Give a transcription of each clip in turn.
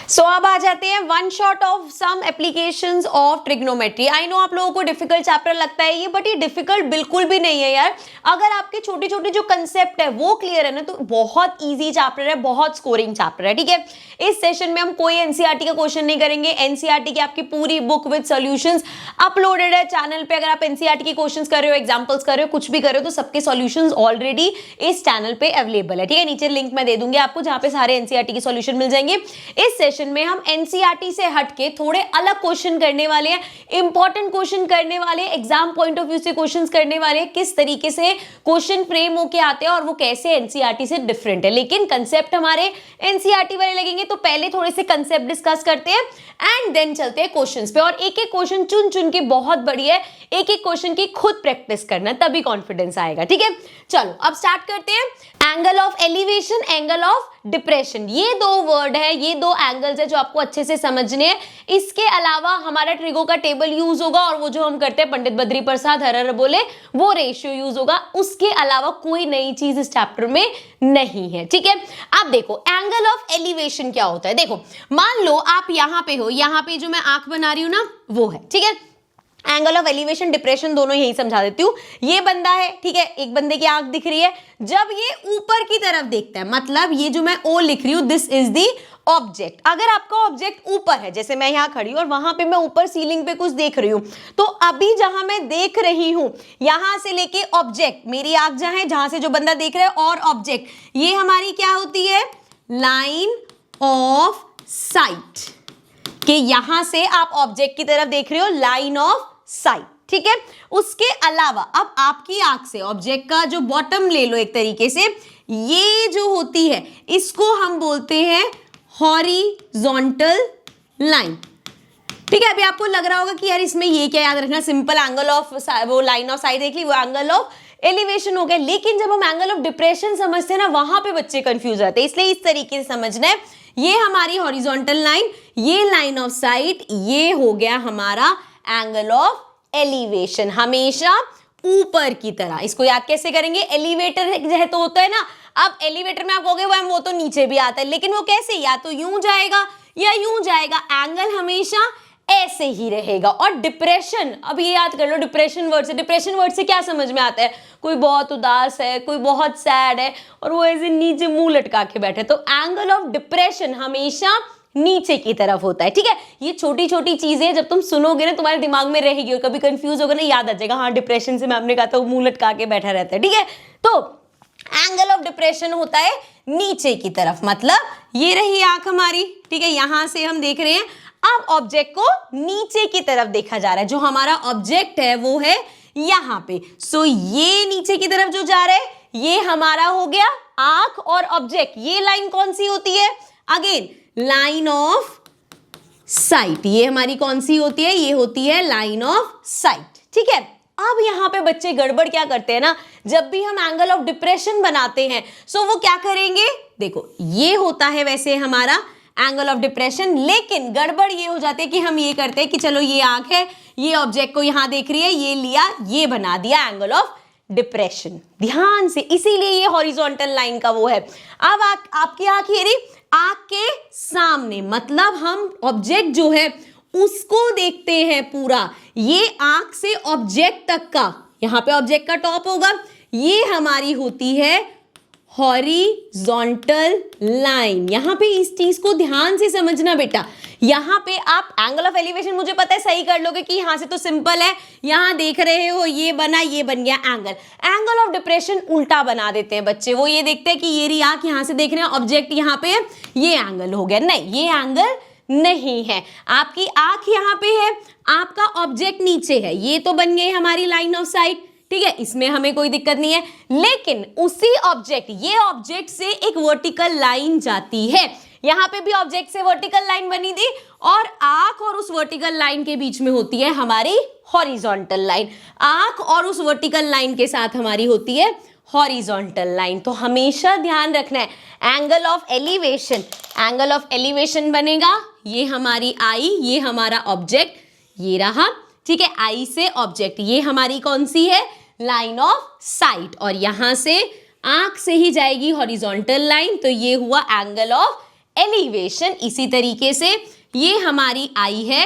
सो अब आ जाते हैं one shot of some applications of trigonometry. I know आप लोगों को डिफिकल्ट चैप्टर लगता है ये, बट ये डिफिकल्ट बिल्कुल भी नहीं है यार। अगर आपके छोटे छोटे जो कंसेप्ट है वो क्लियर है ना, तो बहुत इजी चैप्टर है, बहुत स्कोरिंग चैप्टर है। ठीक है, इस सेशन में हम कोई एनसीईआरटी का क्वेश्चन नहीं करेंगे। एनसीईआरटी की आपकी पूरी बुक विद सॉल्यूशंस अपलोडेड है चैनल पे। अगर आप एनसीईआरटी के क्वेश्चंस कर रहे हो, एग्जांपल्स कर रहे हो, कुछ भी कर रहे हो, तो सबके सॉल्यूशंस ऑलरेडी इस चैनल पे अवेलेबल है। ठीक है, नीचे लिंक मैं दे दूंगी आपको, जहां पे सारे एनसीईआरटी के सॉल्यूशन मिल जाएंगे। इस सेशन में हम एनसीईआरटी से हटके थोड़े अलग क्वेश्चन करने वाले हैं, इंपॉर्टेंट क्वेश्चन करने वाले हैं, एग्जाम पॉइंट ऑफ व्यू से क्वेश्चंस करने वाले हैं, किस तरीके से क्वेश्चन फ्रेम होके आते हैं और वो कैसे एनसीईआरटी से डिफरेंट है। लेकिन कंसेप्ट हमारे एनसीईआरटी वाले लगेंगे, तो पहले थोड़े से कंसेप्ट डिस्कस करते हैं एंड देन चलते हैं क्वेश्चंस पे। और एक एक क्वेश्चन चुन चुन के, बहुत बड़ी है, एक एक क्वेश्चन की खुद प्रैक्टिस करना, तभी कॉन्फिडेंस आएगा। ठीक है, चलो अब स्टार्ट करते हैं। Angle of elevation, angle of depression, ये दो वर्ड है, ये दो एंगल्स है जो आपको अच्छे से समझने हैं। इसके अलावा हमारा ट्रिगो का टेबल यूज होगा, और वो जो हम करते हैं पंडित बद्री प्रसाद हर हर बोले, वो रेशियो यूज होगा। उसके अलावा कोई नई चीज इस चैप्टर में नहीं है। ठीक है, अब देखो एंगल ऑफ एलिवेशन क्या होता है। देखो मान लो आप यहां पे हो, यहां पे जो मैं आंख बना रही हूं ना, वो है। ठीक है, एंगल ऑफ एलिवेशन डिप्रेशन दोनों यही समझा देती हूँ। ये बंदा है, ठीक है, एक बंदे की आंख दिख रही है। जब ये ऊपर की तरफ देखता है, मतलब ये जो मैं ओ लिख रही हूं, दिस इज दी ऑब्जेक्ट। अगर आपका ऑब्जेक्ट ऊपर है, जैसे मैं यहां खड़ी हूं और वहां पे मैं ऊपर सीलिंग पे कुछ देख रही हूं, तो अभी जहां मैं देख रही हूं, यहां से लेके ऑब्जेक्ट, मेरी आंख जहां है, जहां से जो बंदा देख रहा है और ऑब्जेक्ट, ये हमारी क्या होती है, लाइन ऑफ साइट। कि यहां से आप ऑब्जेक्ट की तरफ देख रहे हो, लाइन ऑफ साइट। ठीक है, उसके अलावा अब आपकी आंख से ऑब्जेक्ट का जो बॉटम ले लो, एक तरीके से ये जो होती है, इसको हम बोलते हैं हॉरिजॉन्टल लाइन। ठीक है, अभी आपको लग रहा होगा कि यार इसमें ये क्या याद रखना, सिंपल एंगल ऑफ वो लाइन ऑफ साइट देख ली, वो एंगल ऑफ एलिवेशन हो गया। लेकिन जब हम एंगल ऑफ डिप्रेशन समझते हैं ना, वहां पे बच्चे कंफ्यूज रहते हैं, इसलिए इस तरीके से समझना है। ये हमारी हॉरिजॉन्टल लाइन, ये लाइन ऑफ साइट, ये हो गया हमारा एंगल ऑफ एलिवेशन, हमेशा ऊपर की तरह। इसको याद कैसे करेंगे, एलिवेटर है तो होता है ना, अब एलिवेटर में आप कहोगे वो तो नीचे भी आता है, लेकिन वो कैसे, या तो यूं जाएगा या यूं जाएगा, एंगल हमेशा ऐसे ही रहेगा। और डिप्रेशन, अब ये याद कर लो, डिप्रेशन वर्ड से क्या समझ में आता है, कोई बहुत उदास है, कोई बहुत सैड है और वो ऐसे नीचे मुंह लटका के बैठे, तो एंगल ऑफ डिप्रेशन हमेशा नीचे की तरफ होता है। ठीक है, ये छोटी छोटी चीजें जब तुम सुनोगे ना, तुम्हारे दिमाग में रहेगी, और कभी कंफ्यूज होगा ना, याद आ जाएगा, हाँ डिप्रेशन से मैम ने कहा था वो मुंह लटका के बैठा रहता है। ठीक है, तो एंगल ऑफ डिप्रेशन होता है नीचे की तरफ, मतलब ये रही आंख हमारी, ठीक है, यहां से हम देख रहे हैं, अब ऑब्जेक्ट को नीचे की तरफ देखा जा रहा है, जो हमारा ऑब्जेक्ट है वो है यहां पे। सो ये नीचे की तरफ जो जा रहा है, ये हमारा हो गया आंख और ऑब्जेक्ट। ये लाइन कौन सी होती है, अगेन लाइन ऑफ साइट। ये हमारी कौन सी होती है, ये होती है लाइन ऑफ साइट। ठीक है, अब यहां पे बच्चे गड़बड़ क्या करते हैं ना, जब भी हम एंगल ऑफ डिप्रेशन बनाते हैं, सो वो क्या करेंगे, देखो ये होता है वैसे हमारा एंगल ऑफ डिप्रेशन, लेकिन गड़बड़ ये हो जाती है कि हम ये करते हैं कि चलो ये आंख है, ये ऑब्जेक्ट को यहां देख रही है, ये लिया, ये बना दिया एंगल ऑफ डिप्रेशन। ध्यान से, इसीलिए ये हॉरिजॉन्टल लाइन का वो है। अब आपकी आंख ये रही, आंख के सामने, मतलब हम ऑब्जेक्ट जो है उसको देखते हैं पूरा, ये आंख से ऑब्जेक्ट तक का, यहां पे ऑब्जेक्ट का टॉप होगा, ये हमारी होती है हॉरिजॉन्टल लाइन। यहां पे इस चीज को ध्यान से समझना बेटा। यहां पे आप एंगल ऑफ एलिवेशन मुझे पता है सही कर लोगे कि यहां से तो सिंपल है, यहां देख रहे हो ये बना, ये बन गया एंगल। एंगल ऑफ डिप्रेशन उल्टा बना देते हैं बच्चे, वो ये देखते हैं कि ये रही आंख, यहां से देख रहे हैं ऑब्जेक्ट यहां पे है, ये एंगल हो गया। नहीं, ये एंगल नहीं है, आपकी आंख यहां पे है, आपका ऑब्जेक्ट नीचे है, ये तो बन गई हमारी लाइन ऑफ साइट। ठीक है, इसमें हमें कोई दिक्कत नहीं है, लेकिन उसी ऑब्जेक्ट, ये ऑब्जेक्ट से एक वर्टिकल लाइन जाती है, यहां पे भी ऑब्जेक्ट से वर्टिकल लाइन बनी थी, और आंख और उस वर्टिकल लाइन के बीच में होती है हमारी हॉरिजॉन्टल लाइन। आंख और उस वर्टिकल लाइन के साथ हमारी होती है हॉरिजॉन्टल लाइन। तो हमेशा ध्यान रखना है, angle of elevation, angle of elevation बनेगा, ये हमारी आई, ये हमारा ऑब्जेक्ट, ये रहा। ठीक है, आई से ऑब्जेक्ट, ये हमारी कौन सी है, लाइन ऑफ साइट, और यहां से आंख से ही जाएगी हॉरिजॉन्टल लाइन, तो ये हुआ एंगल ऑफ एलिवेशन। इसी तरीके से ये हमारी आई है,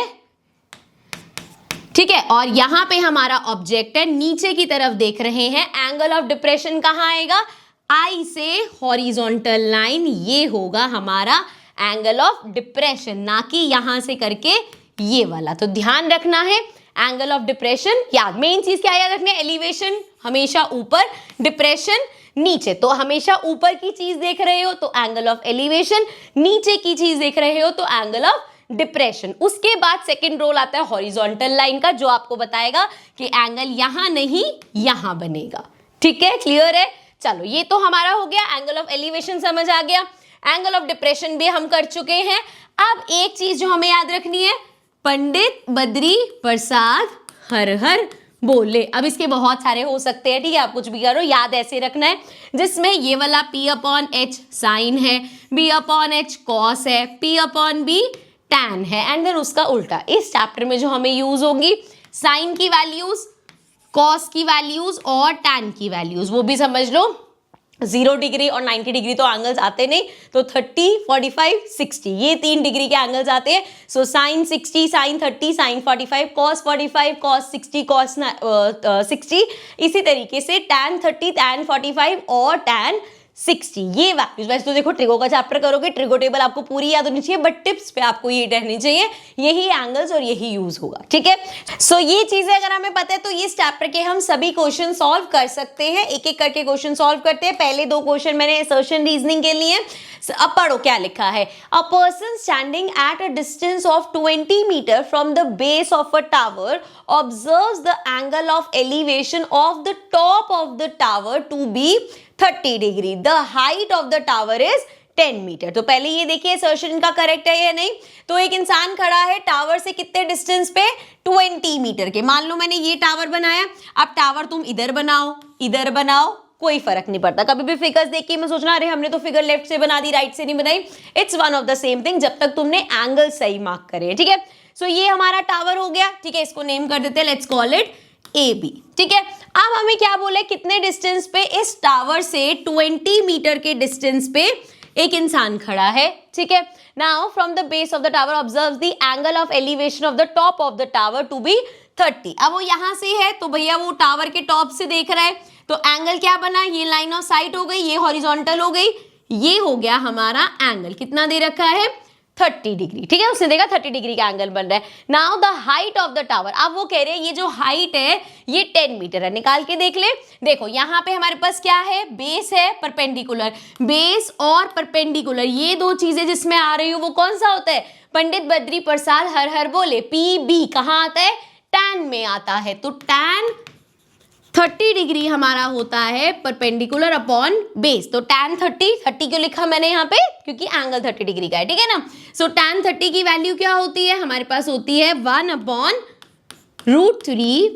ठीक है, और यहां पे हमारा ऑब्जेक्ट है, नीचे की तरफ देख रहे हैं। एंगल ऑफ डिप्रेशन कहां आएगा? आई से हॉरिजॉन्टल लाइन, ये होगा हमारा एंगल ऑफ डिप्रेशन, ना कि यहां से करके ये वाला। तो ध्यान रखना है एंगल ऑफ डिप्रेशन याद, मेन चीज क्या याद रखना है? एलिवेशन हमेशा ऊपर, डिप्रेशन नीचे। तो हमेशा ऊपर की चीज देख रहे हो तो एंगल ऑफ एलिवेशन, नीचे की चीज देख रहे हो तो एंगल ऑफ डिप्रेशन। उसके बाद सेकंड रोल आता है हॉरिजॉन्टल लाइन का, जो आपको बताएगा कि एंगल यहां नहीं यहां बनेगा। ठीक है, क्लियर है? चलो ये तो हमारा हो गया, एंगल ऑफ एलिवेशन समझ आ गया, एंगल ऑफ डिप्रेशन भी हम कर चुके हैं। अब एक चीज जो हमें याद रखनी है, पंडित बद्री प्रसाद हर हर बोले। अब इसके बहुत सारे हो सकते हैं, ठीक है, आप कुछ भी करो, याद ऐसे रखना है जिसमें ये वाला P अपॉन H साइन है, B अपॉन H कॉस है, P अपॉन B टैन है, एंड देन उसका उल्टा। इस चैप्टर में जो हमें यूज होंगी साइन की वैल्यूज, कॉस की वैल्यूज और टैन की वैल्यूज, वो भी समझ लो। 0 डिग्री और 90 डिग्री तो एंगल्स आते नहीं, तो 30, 45, 60 ये 3 डिग्री के एंगल्स आते हैं। So sine 60, sine 30, sine 45, cos 45, cos 60, cos 60। इसी तरीके से टैन 30, टैन 45 और टैन 60 ये वैल्यूज। वैसे तो देखो ट्रिगो का चैप्टर करोगे, ट्रिगो टेबल आपको पूरी याद होनी चाहिए, बट टिप्स पे आपको ये रहनी चाहिए, यही एंगल्स और यही यूज होगा। ठीक है, सो ये चीजें अगर हमें पता है तो इस चैप्टर के हम सभी क्वेश्चन सॉल्व कर सकते हैं। एक एक करके क्वेश्चन सॉल्व करते हैं। पहले 2 क्वेश्चन मैंने असर्शन रीजनिंग के लिए। अब पढ़ो क्या लिखा है। A person standing at a distance of 20 metre from the base of a tower observes the angle of elevation of the top of the tower to be 30 degree. The height of the tower is 10 metre. तो पहले ये देखिए assertion का correct है या नहीं। तो एक इंसान खड़ा है टावर से कितने डिस्टेंस पे? 20 मीटर के। मान लो मैंने ये टावर बनाया, अब टावर तुम इधर बनाओ, कोई फर्क नहीं पड़ता। कभी भी फिगर्स देख के मैं सोचना अरे हमने तो फिगर लेफ्ट से बना दी, राइट से नहीं बनाई, it's one of the same thing, जब तक तुमने एंगल सही मार्क करे। ठीक है, सो ये हमारा टावर हो गया। ठीक है, इसको नेम कर देते हैं, लेट्स कॉल इट AB। ठीक है, अब हमें क्या बोले, कितने डिस्टेंस पे? इस टावर से 20 मीटर के डिस्टेंस पे एक इंसान खड़ा है। ठीक है, now from the base of the tower observe the angle of elevation of the top of the tower to be 30। अब वो यहां से है तो भैया वो टावर के टॉप से देख रहा है, तो एंगल क्या बना? ये लाइन ऑफ साइट हो गई, ये हॉरिजॉन्टल हो गई, ये हो गया हमारा एंगल। कितना दे रखा है? 30 डिग्री। ठीक है, उसने देखा 30 डिग्री का एंगल बन रहा है। Now the height of the tower, अब वो कह रहे हैं ये जो हाइट है ये 10 मीटर है। निकाल के देख ले। देखो यहाँ पे हमारे पास क्या है? बेस है, परपेंडिकुलर। बेस और परपेंडिकुलर ये 2 चीजें जिसमें आ रही हो वो कौन सा होता है? पंडित बद्री प्रसाद हर हर बोले। PB कहाँ आता है? टैन में आता है। तो टैन 30 डिग्री हमारा होता है परपेंडिकुलर अपॉन बेस। तो टैन 30 क्यों लिखा मैंने यहाँ पे? क्योंकि एंगल 30 डिग्री का है। ठीक है ना। सो टैन 30 की वैल्यू क्या होती है? हमारे पास होती है 1/√3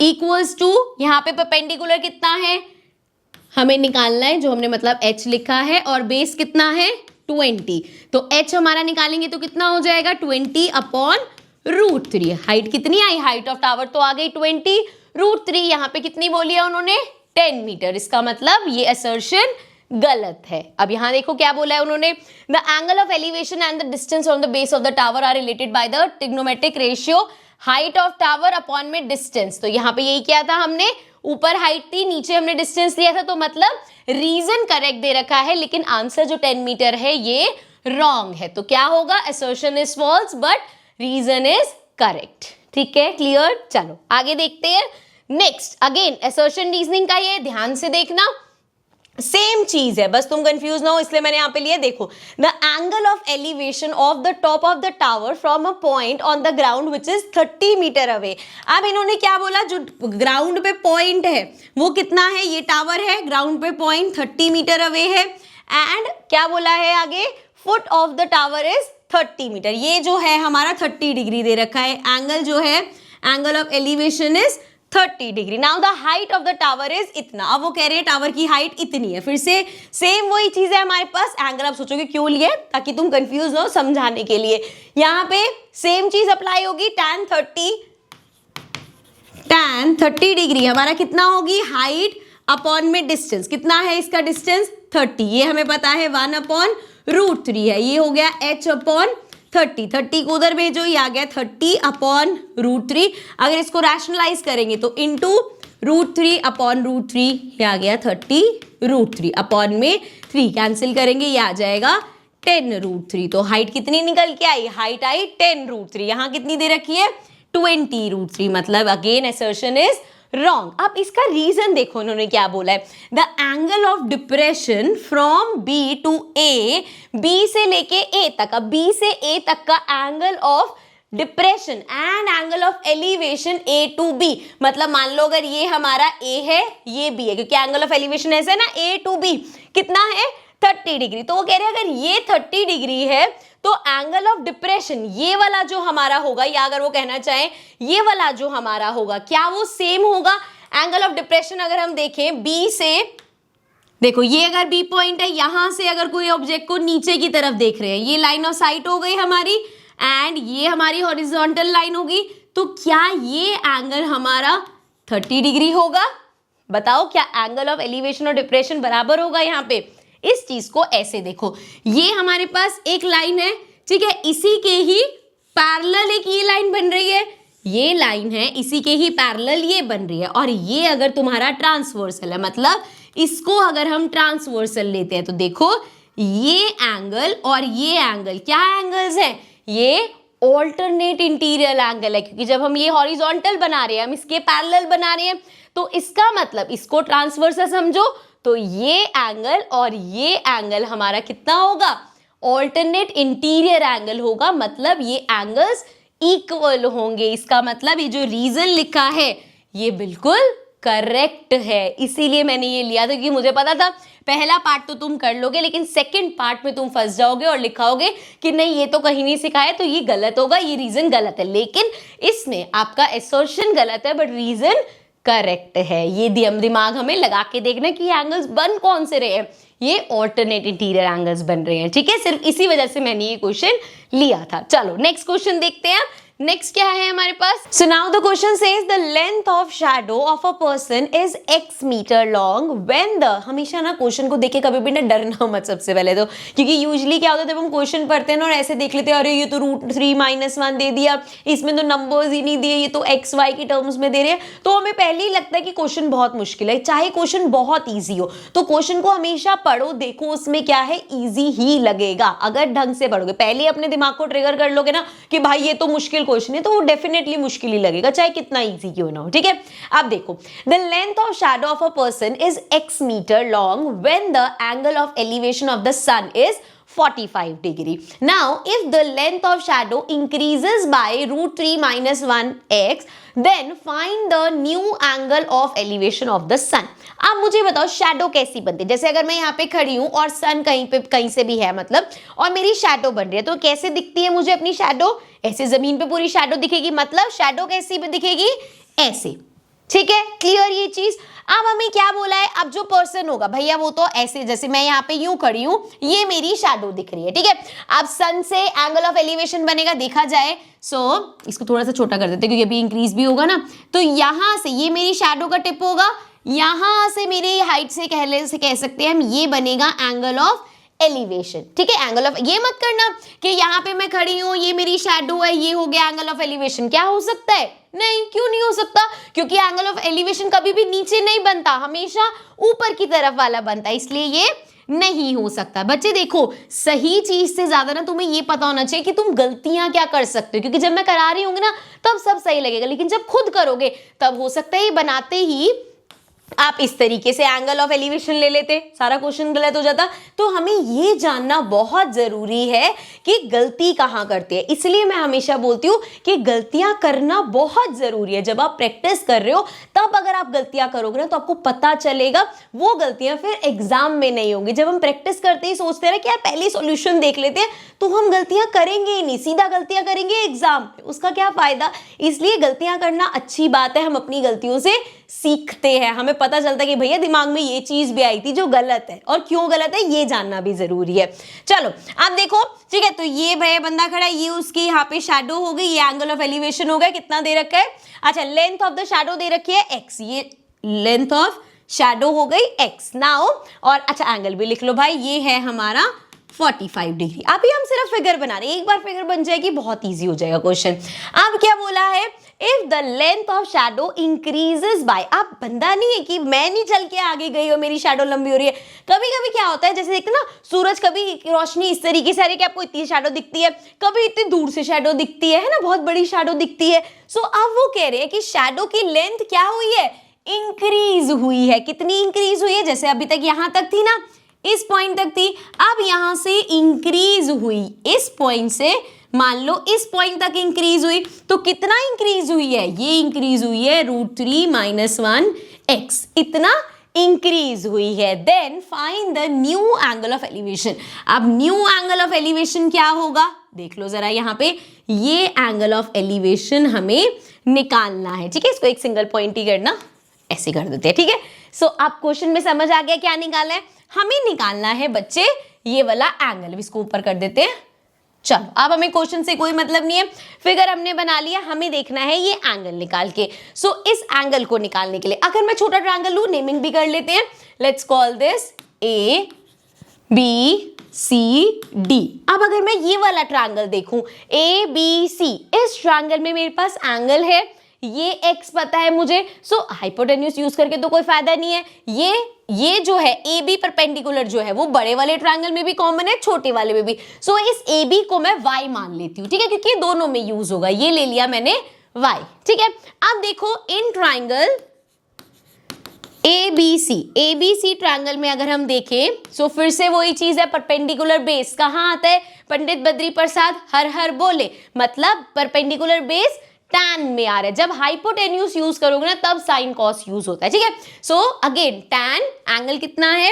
इक्वल्स टू, यहाँ पे परपेंडिकुलर कितना है हमें निकालना है, जो हमने मतलब h लिखा है, और बेस कितना है? 20। तो h हमारा निकालेंगे तो कितना हो जाएगा? 20/√3। हाइट कितनी आई? हाइट ऑफ टावर तो आ गई 20, √3 यहाँ पे कितनी बोली है उन्होंने? 10 मीटर। इसका मतलब ये असर्शन गलत है। अब यहाँ देखो क्या बोला है उन्होंने, the angle of elevation and the distance on the base of the tower are related by the trigonometric ratio height of tower upon में डिस्टेंस। तो यहाँ पे यही क्या था, हमने ऊपर हाइट थी, नीचे हमने डिस्टेंस लिया था, तो मतलब रीजन करेक्ट दे रखा है, लेकिन आंसर जो 10 मीटर है ये रॉन्ग है। तो क्या होगा? Assertion is false but reason is correct. ठीक है, क्लियर। चलो आगे देखते हैं। नेक्स्ट अगेन असर्शन रीजनिंग का ये ध्यान से देखना, सेम चीज है, बस तुम कंफ्यूज ना हो इसलिए मैंने यहाँ पे लिया। देखो, the angle of elevation of the top of the tower from a point on the ground which is 30 metre away. अब इन्होंने क्या बोला, जो ग्राउंड पे पॉइंट है वो कितना है? ये टावर है, ग्राउंड पे पॉइंट 30 मीटर अवे है, एंड क्या बोला है आगे? Foot of the tower is 30 metre. ये जो है हमारा 30 डिग्री दे रखा है। एंगल जो है, angle of elevation is 30 degree. Now the height of the tower is इतना। अब वो कह रहे हैं टावर की हाइट इतनी है। फिर से सेम वही चीज है हमारे पास। एंगल आप सोचोगे क्यों लिए, ताकि तुम कंफ्यूज हो, समझाने के लिए। यहाँ पे सेम चीज अप्लाई होगी। टैन 30 डिग्री हमारा कितना होगी? हाइट अपॉन में डिस्टेंस। कितना है इसका डिस्टेंस? 30। ये हमें पता है 1/√3 √3 है। ये हो गया h/30, 30 को उधर भेजो, ये आ गया 30/√3। अगर इसको रैशनलाइज करेंगे तो इंटू √3/√3, ये आ गया 30√3, अपॉन में 3 कैंसिल करेंगे, ये आ जाएगा 10√3। तो हाइट कितनी निकल के आई? Height I 10√3। यहाँ कितनी दे रखी है? 20√3। मतलब अगेन असर्शन इज रॉन्ग। अब इसका रीजन देखो इन्होंने क्या बोला है, the angle of depression from B to A, B से लेके ए तक, अब बी से ए तक का angle of depression and angle of elevation A to B. मतलब मान लो अगर ये हमारा ए है, ये बी है, क्योंकि एंगल ऑफ एलिवेशन ऐसे है ना, ए टू बी कितना है? 30 डिग्री। तो वो कह रहे हैं अगर ये 30 डिग्री है तो एंगल ऑफ डिप्रेशन ये वाला जो हमारा होगा, या अगर वो कहना चाहे ये वाला जो हमारा होगा, क्या वो सेम होगा? एंगल ऑफ डिप्रेशन अगर हम देखें बी से, देखो ये अगर बी पॉइंट है, यहां से अगर कोई ऑब्जेक्ट को नीचे की तरफ देख रहे हैं, ये लाइन ऑफ साइट हो गई हमारी एंड ये हमारी हॉरिजॉन्टल लाइन होगी, तो क्या ये एंगल हमारा 30 डिग्री होगा? बताओ क्या एंगल ऑफ एलिवेशन और डिप्रेशन बराबर होगा? यहाँ पे इस चीज को ऐसे देखो, ये हमारे पास एक लाइन है, ठीक है, इसी के ही पैरेलल एक ये लाइन बन रही है, ये लाइन है, इसी के ही पैरेलल ये बन रही है, और ये अगर तुम्हारा ट्रांसवर्सल है, मतलब इसको अगर हम ट्रांसवर्सल लेते हैं तो देखो ये एंगल और ये एंगल क्या एंगल्स हैं? ये ऑल्टरनेट इंटीरियर एंगल है, क्योंकि जब हम ये हॉरिजॉन्टल बना रहे हैं, हम इसके पैरेलल बना रहे हैं, तो इसका मतलब इसको ट्रांसवर्सल समझो, तो ये एंगल और ये एंगल हमारा कितना होगा? ऑल्टरनेट इंटीरियर एंगल होगा, मतलब ये एंगल्स इक्वल होंगे। इसका मतलब ये जो रीजन लिखा है ये बिल्कुल करेक्ट है, इसीलिए मैंने ये लिया था, क्योंकि मुझे पता था पहला पार्ट तो तुम कर लोगे लेकिन सेकंड पार्ट में तुम फंस जाओगे और लिखाओगे कि नहीं ये तो कहीं नहीं सिखाया, तो ये गलत होगा, ये रीजन गलत है। लेकिन इसमें आपका असर्शन गलत है बट रीजन करेक्ट है। ये दिमाग हमें लगा के देखना कि एंगल्स बन कौन से रहे हैं, ये ऑल्टरनेट इंटीरियर एंगल्स बन रहे हैं, ठीक है। सिर्फ इसी वजह से मैंने ये क्वेश्चन लिया था। चलो नेक्स्ट क्वेश्चन देखते हैं। नेक्स्ट क्या है हमारे पास? So now the question says the length of shadow of a person is x metre long when the, हमेशा ना क्वेश्चन को देख के कभी भी ना डरना मत सबसे पहले तो, क्योंकि यूजुअली क्या होता है जब हम क्वेश्चन पढ़ते हैं ना और ऐसे देख लेते हैं अरे ये तो √3 - 1 दे दिया, इसमें तो नंबर्स ही नहीं दिए, ये तो x y की टर्म्स में दे रहे हैं, तो हमें पहले ही लगता है कि क्वेश्चन बहुत मुश्किल है। चाहे क्वेश्चन बहुत ईजी हो, तो क्वेश्चन को हमेशा पढ़ो, देखो उसमें क्या है, ईजी ही लगेगा अगर ढंग से पढ़ोगे। पहले अपने दिमाग को ट्रिगर कर लोगे ना कि भाई ये तो मुश्किल क्वेश्चन है, तो वो डेफिनेटली मुश्किल ही लगेगा चाहे कितना इजी क्यों ना हो, ठीक है। अब देखो the length of shadow of a person is x metre long when the angle of elevation of the sun is 45 degree. Now, if the length of shadow increases by √3 - 1x, then find the new angle of elevation of the sun. अब मुझे बताओ shadow कैसी बनती है? जैसे अगर मैं यहाँ पे खड़ी हूँ और सन कहीं से भी है मतलब, और मेरी शैडो बन रही है, तो कैसे दिखती है मुझे अपनी शैडो? ऐसे जमीन पे पूरी शैडो दिखेगी, मतलब शैडो कैसी दिखेगी? ऐसे, ठीक है, क्लियर ये चीज। अब हमें क्या बोला है, अब जो पर्सन होगा भैया वो तो ऐसे, जैसे मैं यहाँ पे यूं खड़ी हूं, ये मेरी शैडो दिख रही है, ठीक है। अब सन से एंगल ऑफ एलिवेशन बनेगा देखा जाए, इसको थोड़ा सा छोटा कर देते हैं क्योंकि अभी इंक्रीज भी होगा ना, तो यहां से ये मेरी शैडो का टिप होगा, यहां से मेरी हाइट से कह सकते हैं हम, ये बनेगा एंगल ऑफ एलिवेशन, ठीक है। एंगल ऑफ, ये मत करना कि यहाँ पे मैं खड़ी हूँ, ये मेरी शैडो है, ये हो गया एंगल ऑफ एलिवेशन। क्या हो सकता है? नहीं, क्यों नहीं हो सकता? क्योंकि एंगल ऑफ एलिवेशन कभी भी नीचे नहीं बनता, हमेशा ऊपर की तरफ वाला बनता है, इसलिए ये नहीं हो सकता। बच्चे देखो, सही चीज से ज्यादा ना तुम्हें ये पता होना चाहिए कि तुम गलतियां क्या कर सकते हो, क्योंकि जब मैं करा रही होंगी ना तब सब सही लगेगा, लेकिन जब खुद करोगे तब हो सकता है ये बनाते ही आप इस तरीके से एंगल ऑफ एलिवेशन ले लेते, सारा क्वेश्चन गलत हो जाता। तो हमें ये जानना बहुत जरूरी है कि गलती कहाँ करते हैं, इसलिए मैं हमेशा बोलती हूँ कि गलतियां करना बहुत जरूरी है। जब आप प्रैक्टिस कर रहे हो तब अगर आप गलतियां करोगे ना तो आपको पता चलेगा, वो गलतियां फिर एग्जाम में नहीं होंगी। जब हम प्रैक्टिस करते ही सोचते हैं कि यार पहले सॉल्यूशन देख लेते हैं, तो हम गलतियां करेंगे ही नहीं, सीधा गलतियां करेंगे एग्जाम में, उसका क्या फायदा। इसलिए गलतियां करना अच्छी बात है, हम अपनी गलतियों से सीखते हैं, हमें पता चलता है कि भैया दिमाग में ये चीज भी आई थी जो गलत है, और क्यों गलत है ये जानना भी जरूरी है। चलो अब देखो, ठीक है, तो ये भैया बंदा खड़ा है, ये उसकी यहाँ पे शैडो हो गई, ये एंगल ऑफ एलिवेशन हो गया, कितना दे रखा है? अच्छा, लेंथ ऑफ द शैडो दे रखी है x, ये लेंथ ऑफ शैडो हो गई x नाउ, और अच्छा एंगल भी लिख लो भाई, ये है हमारा 45 डिग्री। अभी हम सिर्फ फिगर बना रहे हैं, एक बार फिगर बन जाएगी बहुत इजी हो जाएगा क्वेश्चन। अब क्या बोला है, if the length of shadow increases by, अब बंदा नहीं है कि मैं नहीं चल के आगे गई और मेरी शैडो लंबी हो रही है। कभी कभी क्या होता है, जैसे देखते ना सूरज, कभी रोशनी इस तरीके से आ रही है कि आपको इतनी शैडो दिखती है, कभी इतनी दूर से शैडो दिखती है ना, बहुत बड़ी शैडो दिखती है। सो अब वो कह रहे हैं कि शैडो की लेंथ क्या हुई है, इंक्रीज हुई है। कितनी इंक्रीज हुई है, जैसे अभी तक यहां तक थी ना, इस पॉइंट तक थी, अब यहां से इंक्रीज हुई, इस पॉइंट से मान लो इस पॉइंट तक इंक्रीज हुई। तो कितना इंक्रीज हुई है, ये इंक्रीज हुई है √3 - 1x, इतना इंक्रीज हुई है। Then find the new angle of elevation. अब न्यू एंगल ऑफ एलिवेशन क्या होगा, देख लो जरा यहाँ पे, ये एंगल ऑफ एलिवेशन हमें निकालना है। ठीक है, इसको एक सिंगल पॉइंट ही करना, ऐसे कर देते हैं। ठीक है, सो आप क्वेश्चन में समझ आ गया क्या निकालना है, हमें निकालना है बच्चे ये वाला एंगल। इसको ऊपर कर देते हैं। चलो, अब हमें क्वेश्चन से कोई मतलब नहीं है, फिगर हमने बना लिया, हमें देखना है ये एंगल निकाल के। सो इस एंगल को निकालने के लिए अगर मैं छोटा ट्रायंगल लूं, नेमिंग भी कर लेते हैं, लेट्स कॉल दिस ABCD। अब अगर मैं ये वाला ट्रायंगल देखूं ABC, इस ट्रायंगल में मेरे पास एंगल है, ये x पता है मुझे, सो हाइपोटेन्यूज यूज करके तो कोई फायदा नहीं है। ये जो है AB परपेंडिकुलर जो है वो बड़े वाले ट्रायंगल में भी कॉमन है, छोटे वाले में भी। सो इस AB को मैं y मान लेती हूँ। ठीक है, क्योंकि दोनों में यूज होगा, ये ले लिया मैंने y। ठीक है, अब देखो इन ट्रायंगल ABC ट्रायंगल में अगर हम देखें, सो फिर से वही चीज है, परपेंडिकुलर बेस कहाँ आता है, पंडित बद्री प्रसाद हर हर बोले, मतलब परपेंडिकुलर बेस tan में आ रहा है। जब हाइपोटेन्यूज यूज करोगे ना तब साइन कॉस यूज होता है। ठीक है, सो अगेन tan एंगल कितना है,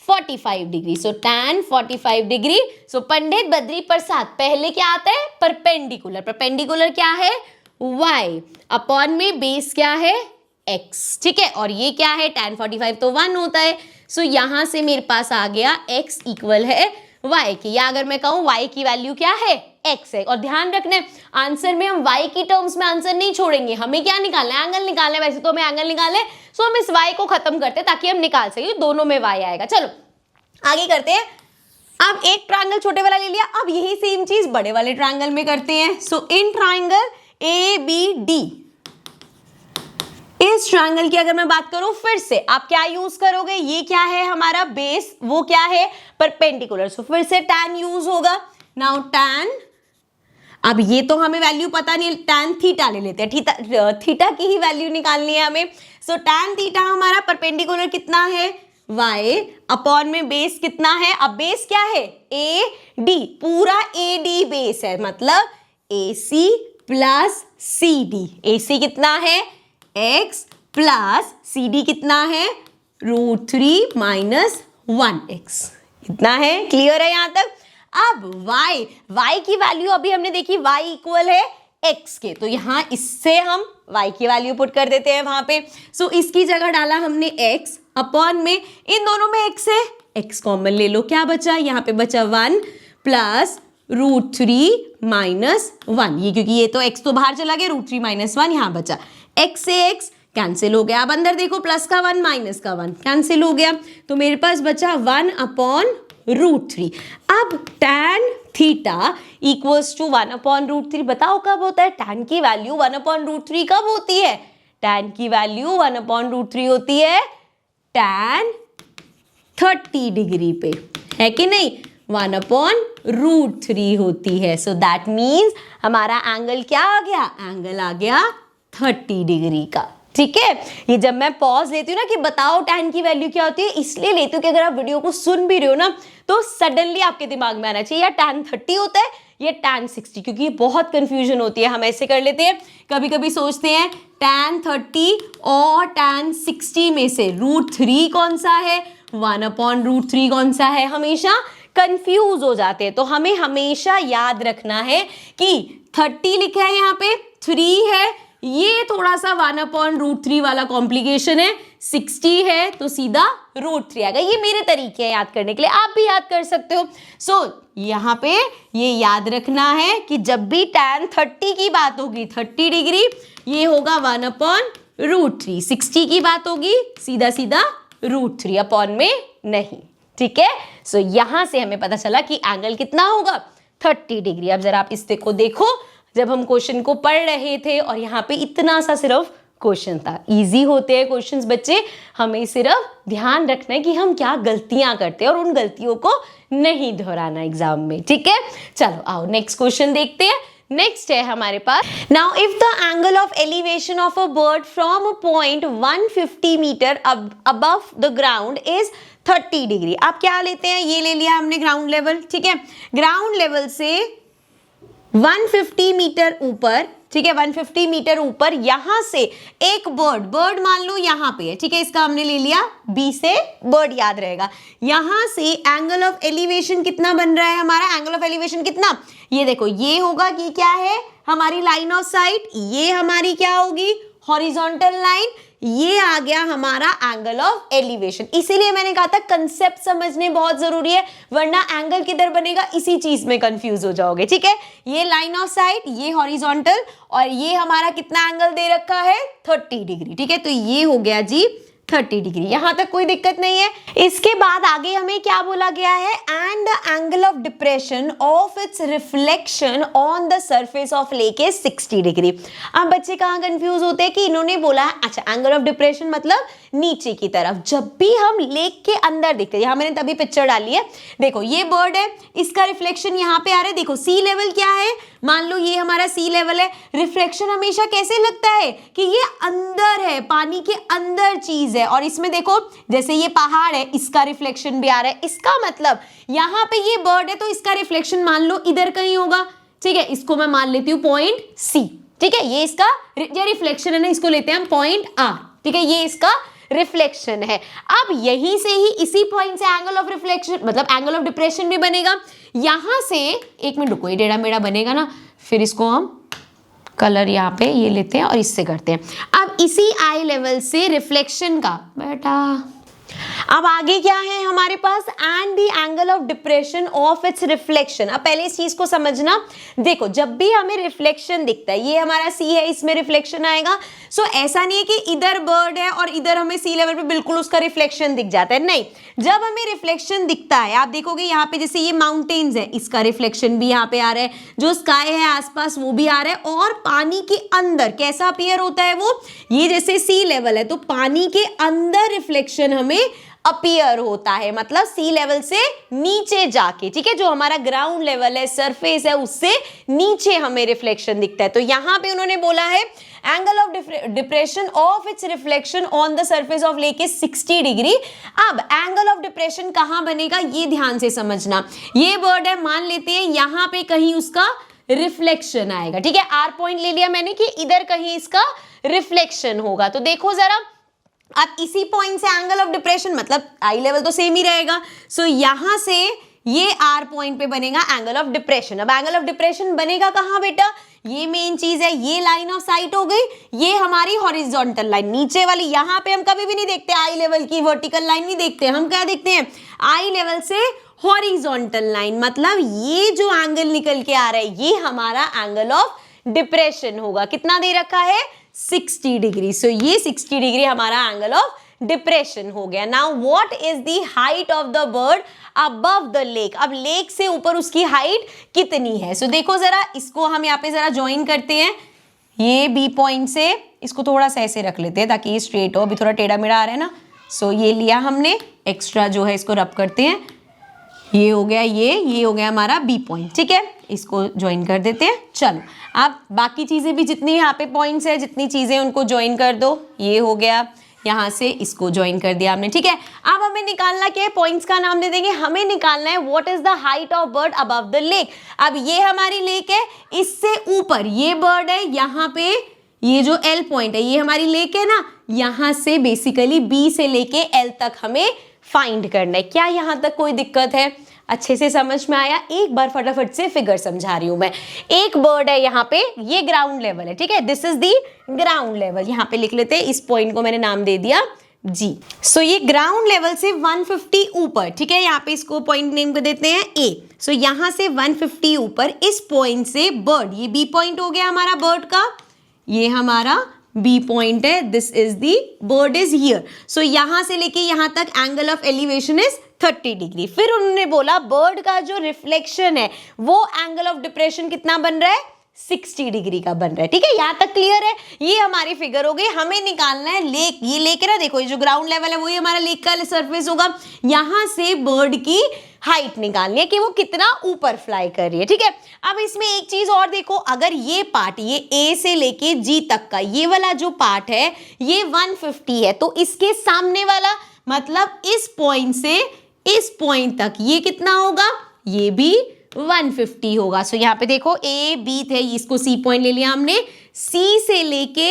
45 डिग्री। सो tan 45 डिग्री। सो पंडित बद्री प्रसाद पहले क्या आता है, परपेंडिकुलर। परपेंडिकुलर क्या है, y, अपॉन में बेस क्या है, x। ठीक है, और ये क्या है, tan 45 तो 1 होता है। सो यहां से मेरे पास आ गया x इक्वल है y की, या अगर मैं कहूं y की वैल्यू क्या है, x है। और ध्यान रखना आंसर में हम y की टर्म्स में आंसर नहीं छोड़ेंगे, हमें क्या निकालना है, एंगल निकालना है। वैसे तो हमें एंगल निकाले, सो हम इस y को खत्म करते हैं ताकि हम निकाल सके, दोनों में y आएगा। चलो आगे करते हैं। अब एक ट्रायंगल छोटे वाला ले लिया, अब यही सेम चीज बड़े वाले ट्रायंगल में करते हैं। सो इन ट्रायंगल ABD, इस ट्रायंगल की अगर मैं बात करूं, फिर से आप क्या यूज करोगे, ये क्या है हमारा बेस, वो क्या है परपेंडिकुलर। सो फिर से tan यूज होगा। नाउ tan, अब ये तो हमें वैल्यू पता नहीं, tan थीटा ले लेते हैं, थीटा की ही वैल्यू निकालनी है हमें। सो tan थीटा हमारा परपेंडिकुलर कितना है, y, अपॉन में बेस कितना है, अब बेस क्या है, AD, पूरा AD बेस है, मतलब AC प्लस CD। AC कितना है, x प्लस CD कितना है, √3 - 1x, इतना है। क्लियर है यहां तक। अब y की वैल्यू अभी हमने देखी, y इक्वल है x के, तो यहां इससे हम y की वैल्यू पुट कर देते हैं वहां पे। सो इसकी जगह डाला हमने x, अपॉन में इन दोनों में x है, x कॉमन ले लो, क्या बचा, यहाँ पे बचा 1 प्लस √3 - 1, ये क्योंकि ये तो x तो बाहर चला गया, √3 - 1 यहाँ बचा, x से x कैंसिल हो गया। अब अंदर देखो, प्लस का 1 माइनस का 1 कैंसिल हो गया, तो मेरे पास बचा 1/√3। अब tan थीटा इक्वल्स टू 1/√3, बताओ कब होता है, tan की वैल्यू 1/√3 कब होती है, tan की वैल्यू 1/√3 होती है tan 30 डिग्री पे, है कि नहीं, 1/√3 होती है। सो दैट मीन्स हमारा एंगल क्या आ गया, एंगल आ गया 30 डिग्री का। ठीक है, ये जब मैं पॉज लेती हूँ ना कि बताओ tan की वैल्यू क्या होती है, इसलिए लेती हूँ कि अगर आप वीडियो को सुन भी रहे हो ना तो सडनली आपके दिमाग में आना चाहिए या tan 30 होता है या tan 60, क्योंकि बहुत कंफ्यूजन होती है। हम ऐसे कर लेते हैं, कभी कभी सोचते हैं tan 30 और tan 60 में से √3 कौन सा है, 1/√3 कौन सा है, हमेशा कंफ्यूज हो जाते हैं। तो हमें हमेशा याद रखना है कि 30 लिखा है, यहाँ पे 3 है, ये थोड़ा सा 1/√3 वाला कॉम्प्लिकेशन है, 60 है तो सीधा √3 आएगा। ये मेरे तरीके हैं याद करने के लिए, आप भी याद कर सकते हो। सो यहाँ पे ये याद रखना है कि जब भी tan 30 की बात होगी 30 डिग्री, ये होगा 1/√3, 60 की बात होगी सीधा सीधा √3 अपॉन में नहीं। ठीक है। सो यहां से हमें पता चला कि एंगल कितना होगा 30 डिग्री। अब जरा आप इससे को देखो, जब हम क्वेश्चन को पढ़ रहे थे और यहाँ पे इतना सा सिर्फ क्वेश्चन था। इजी होते हैं क्वेश्चंस बच्चे, हमें सिर्फ ध्यान रखना है कि हम क्या गलतियां करते हैं और उन गलतियों को नहीं दोहराना एग्जाम में, ठीक है। चलो आओ नेक्स्ट क्वेश्चन देखते हैं। नेक्स्ट है हमारे पास, now if the angle of elevation of a bird from a point 150 metre above the ground is 30 degree. आप क्या लेते हैं, ये ले लिया हमने ग्राउंड लेवल, ठीक है। ग्राउंड लेवल से 150 मीटर ऊपर, ठीक है, 150 मीटर ऊपर यहां से एक बर्ड मान लो यहां पे है, ठीक है, इसका हमने ले लिया बी से, बर्ड याद रहेगा। यहां से एंगल ऑफ एलिवेशन कितना बन रहा है हमारा, एंगल ऑफ एलिवेशन कितना, ये देखो, ये होगा कि क्या है हमारी लाइन ऑफ साइट, ये हमारी क्या होगी हॉरिजॉन्टल लाइन, ये आ गया हमारा एंगल ऑफ एलिवेशन। इसीलिए मैंने कहा था कंसेप्ट समझने बहुत जरूरी है, वरना एंगल किधर बनेगा इसी चीज में कंफ्यूज हो जाओगे, ठीक है। ये लाइन ऑफ साइट, ये हॉरिजॉन्टल, और ये हमारा कितना एंगल दे रखा है 30 डिग्री, ठीक है। तो ये हो गया जी 30 डिग्री, यहां तक कोई दिक्कत नहीं है। इसके बाद आगे हमें क्या बोला गया है, and the angle of depression of its reflection on the surface of lake is 60 degree. अब बच्चे कहां कंफ्यूज होते हैं कि इन्होंने बोला अच्छा एंगल ऑफ डिप्रेशन मतलब नीचे की तरफ, जब भी हम लेक के अंदर देखते हैं, यहां मैंने तभी पिक्चर डाली है, देखो ये बर्ड है, इसका रिफ्लेक्शन यहां पे आ रहा है, देखो सी लेवल क्या है, मान लो ये हमारा सी लेवल है, रिफ्लेक्शन हमेशा कैसे लगता है कि ये अंदर है, पानी के अंदर चीज है, और इसमें देखो जैसे ये पहाड़ है, इसका रिफ्लेक्शन भी आ रहा है, इसका मतलब यहां पे ये बर्ड है तो इसका रिफ्लेक्शन मान लो इधर कहीं होगा, ठीक है, इसको मैं मान लेती हूँ पॉइंट सी, ठीक है, ये इसका ये रिफ्लेक्शन है ना, इसको लेते हैं हम पॉइंट आर, ठीक है, ये इसका रिफ्लेक्शन है। अब यहीं से ही इसी पॉइंट से एंगल ऑफ रिफ्लेक्शन मतलब एंगल ऑफ डिप्रेशन भी बनेगा। यहां से एक मिनट रुको, ये टेढ़ा मेढ़ा बनेगा ना, फिर इसको हम कलर यहाँ पे ये लेते हैं और इससे करते हैं। अब इसी आई लेवल से रिफ्लेक्शन का बेटा, अब आगे क्या है हमारे पास, and the angle of depression of its reflection. अब पहले इस चीज को समझना, देखो जब भी हमें रिफ्लेक्शन दिखता है, ये हमारा सी है, इसमें रिफ्लेक्शन आएगा, सो ऐसा नहीं है कि इधर बर्ड है और इधर हमें सी लेवल पे बिल्कुल उसका रिफ्लेक्शन दिख जाता है, नहीं, जब हमें रिफ्लेक्शन दिखता है, आप देखोगे यहाँ पे जैसे ये माउंटेन्स है, इसका रिफ्लेक्शन भी यहाँ पे आ रहा है, जो स्काई है आसपास वो भी आ रहा है, और पानी के अंदर कैसा अपीयर होता है वो, ये जैसे सी लेवल है तो पानी के अंदर रिफ्लेक्शन हमें अपीयर होता है, मतलब सी लेवल से नीचे जाके, ठीक है, जो हमारा ग्राउंड लेवल है, सरफेस है, उससे नीचे हमें रिफ्लेक्शन दिखता है। तो यहां पे उन्होंने बोला है angle of depression of its reflection on the surface of lake is 60 degree. अब एंगल ऑफ डिप्रेशन कहां बनेगा ये ध्यान से समझना, ये वर्ड है, मान लेते हैं यहां पे कहीं उसका रिफ्लेक्शन आएगा, ठीक है, आर पॉइंट ले लिया मैंने कि इधर कहीं इसका रिफ्लेक्शन होगा। तो देखो जरा, अब इसी पॉइंट से एंगल ऑफ डिप्रेशन मतलब आई लेवल तो सेम ही रहेगा, सो यहां से ये आर पॉइंट पे बनेगा एंगल ऑफ डिप्रेशन। अब एंगल ऑफ डिप्रेशन बनेगा कहां बेटा, ये मेन चीज है, ये लाइन ऑफ साइट हो गई, ये हमारी हॉरिजॉन्टल लाइन नीचे वाली, यहां पे हम कभी भी नहीं देखते आई लेवल की वर्टिकल लाइन नहीं देखते, हम क्या देखते हैं आई लेवल से हॉरिजॉन्टल लाइन, मतलब ये जो एंगल निकल के आ रहा है ये हमारा एंगल ऑफ डिप्रेशन होगा। कितना दे रखा है 60 डिग्री, सो ये 60 डिग्री हमारा एंगल ऑफ डिप्रेशन हो गया। Now what is the height of the bird above the lake, अब लेक से ऊपर उसकी हाइट कितनी है। सो देखो जरा, इसको हम यहाँ पे जरा ज्वाइन करते हैं, ये बी पॉइंट से इसको थोड़ा सा ऐसे रख लेते हैं ताकि ये स्ट्रेट हो, अभी थोड़ा टेढ़ा मेढ़ा आ रहा है ना, सो ये लिया हमने, एक्स्ट्रा जो है इसको रब करते हैं, ये हो गया, ये हो गया हमारा बी पॉइंट, ठीक है, इसको ज्वाइन कर देते हैं। चलो अब बाकी चीजें भी जितनी यहाँ पे पॉइंट्स है, जितनी चीजें उनको ज्वाइन कर दो, ये हो गया, यहाँ से इसको ज्वाइन कर दिया हमने, ठीक है। अब हमें निकालना क्या है, पॉइंट्स का नाम दे देंगे, हमें निकालना है what is the height of bird above the lake. अब ये हमारी लेक है, इससे ऊपर ये बर्ड है, यहाँ पे ये जो एल पॉइंट है ये हमारी लेक है ना, यहाँ से बेसिकली बी से लेके एल तक हमें फाइंड करना है। क्या यहाँ तक कोई दिक्कत है, अच्छे से समझ में आया? एक बार फटाफट से फिगर समझा रही हूं मैं। एक बर्ड है यहाँ पे, ये ग्राउंड लेवल है, ठीक है, this is the ground level, यहाँ पे लिख लेते हैं, इस पॉइंट को मैंने नाम दे दिया जी। सो ये ग्राउंड लेवल से 150 ऊपर, ठीक है, यहाँ पे इसको पॉइंट नेम कर देते हैं ए। सो यहाँ से 150 ऊपर इस पॉइंट से बर्ड, ये बी पॉइंट हो गया हमारा बर्ड का, ये हमारा बी पॉइंट है, this is the bird is here. So यहां से लेके यहां तक angle of elevation is 30 degree. फिर उन्होंने बोला बर्ड का जो रिफ्लेक्शन है वो एंगल ऑफ डिप्रेशन कितना बन रहा है, 60 डिग्री का बन रहा है। ठीक है, यहां तक क्लियर है। ये हमारी फिगर हो गई। हमें निकालना है लेक। ये लेक है ना, देखो ये जो ग्राउंड लेवल है वही हमारा लेक का सरफेस होगा। यहां से बर्ड की हाइट निकालनी है कि वो कितना ऊपर फ्लाई कर रही है। ठीक है, अब इसमें एक चीज और देखो, अगर ये पार्ट, ये ए से लेके जी तक का ये वाला जो पार्ट है ये 150 है, तो इसके सामने वाला मतलब इस पॉइंट से इस पॉइंट तक ये कितना होगा, ये भी 150 होगा। सो यहाँ पे देखो ए बी थे, इसको सी पॉइंट ले लिया हमने, सी से लेके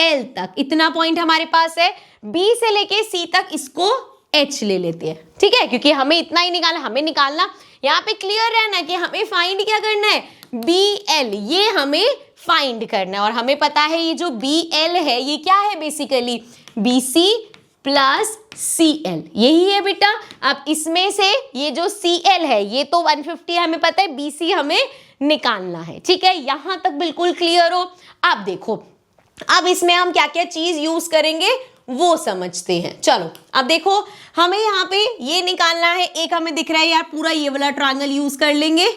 एल तक इतना पॉइंट हमारे पास है, बी से लेके सी तक इसको एच ले लेते हैं। ठीक है, क्योंकि हमें इतना ही निकालना, हमें निकालना यहाँ पे क्लियर रहना कि हमें फाइंड क्या करना है, बी एल, ये हमें फाइंड करना है। और हमें पता है ये जो बी एल है ये क्या है, basically B C plus C L, यही है बेटा। अब इसमें से ये जो सी एल है ये तो 150 हमें पता है, बी सी हमें निकालना है। ठीक है, यहां तक बिल्कुल क्लियर हो। अब देखो, अब इसमें हम क्या क्या चीज यूज करेंगे वो समझते हैं। चलो अब देखो, हमें यहाँ पे ये निकालना है। एक हमें दिख रहा है यार, पूरा ये वाला ट्रायंगल यूज कर लेंगे।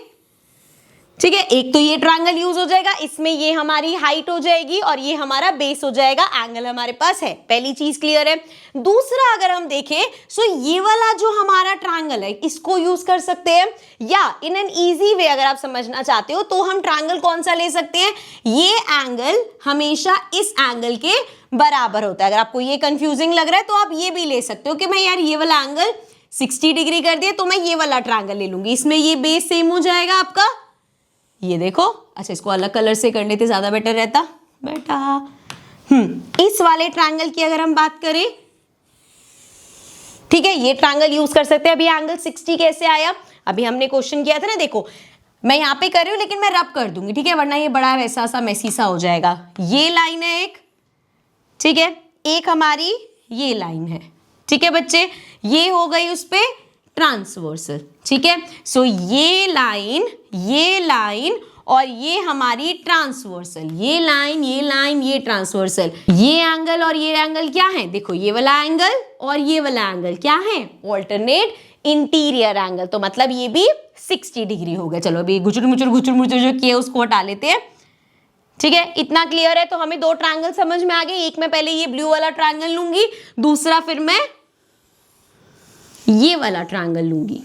ठीक है, एक तो ये ट्रायंगल यूज हो जाएगा, इसमें ये हमारी हाइट हो जाएगी और ये हमारा बेस हो जाएगा, एंगल हमारे पास है। पहली चीज क्लियर है। दूसरा अगर हम देखें सो ये वाला जो हमारा ट्रायंगल है इसको यूज कर सकते हैं, या इन एन इजी वे अगर आप समझना चाहते हो तो हम ट्रायंगल कौन सा ले सकते हैं, ये एंगल हमेशा इस एंगल के बराबर होता है। अगर आपको ये कंफ्यूजिंग लग रहा है तो आप ये भी ले सकते हो कि मैं यार ये वाला एंगल 60 डिग्री कर दिया तो मैं ये वाला ट्रायंगल ले लूंगी, इसमें ये बेस सेम हो जाएगा आपका। ये देखो, अच्छा इसको अलग कलर से कर लेते ज्यादा बेटर रहता बेटा। इस वाले ट्रायंगल की अगर हम बात करें, ठीक है, ये ट्रायंगल यूज कर सकते हैं। अभी एंगल 60 कैसे आया, अभी हमने क्वेश्चन किया था ना, देखो मैं यहाँ पे कर रही हूँ लेकिन मैं रब कर दूंगी, ठीक है, वरना ये बड़ा वैसा सा मैसी सा हो जाएगा। ये लाइन है एक, ठीक है, एक हमारी ये लाइन है। ठीक है बच्चे, ये हो गई उस पे ट्रांसवर्सल। ठीक है, सो ये लाइन और ये हमारी ट्रांसवर्सल, ये लाइन ये ट्रांसवर्सल। ये एंगल और ये एंगल क्या है, देखो ये वाला एंगल और ये वाला एंगल क्या है, ऑल्टरनेट इंटीरियर एंगल, तो मतलब ये भी 60 डिग्री हो गया। चलो अभी घुचुर मुचुर जो किया उसको हटा लेते हैं। ठीक है, इतना क्लियर है। तो हमें दो ट्रायंगल समझ में आ गए। एक मैं पहले ये ब्लू वाला ट्रायंगल लूंगी, दूसरा फिर मैं ये वाला ट्रायंगल लूंगी,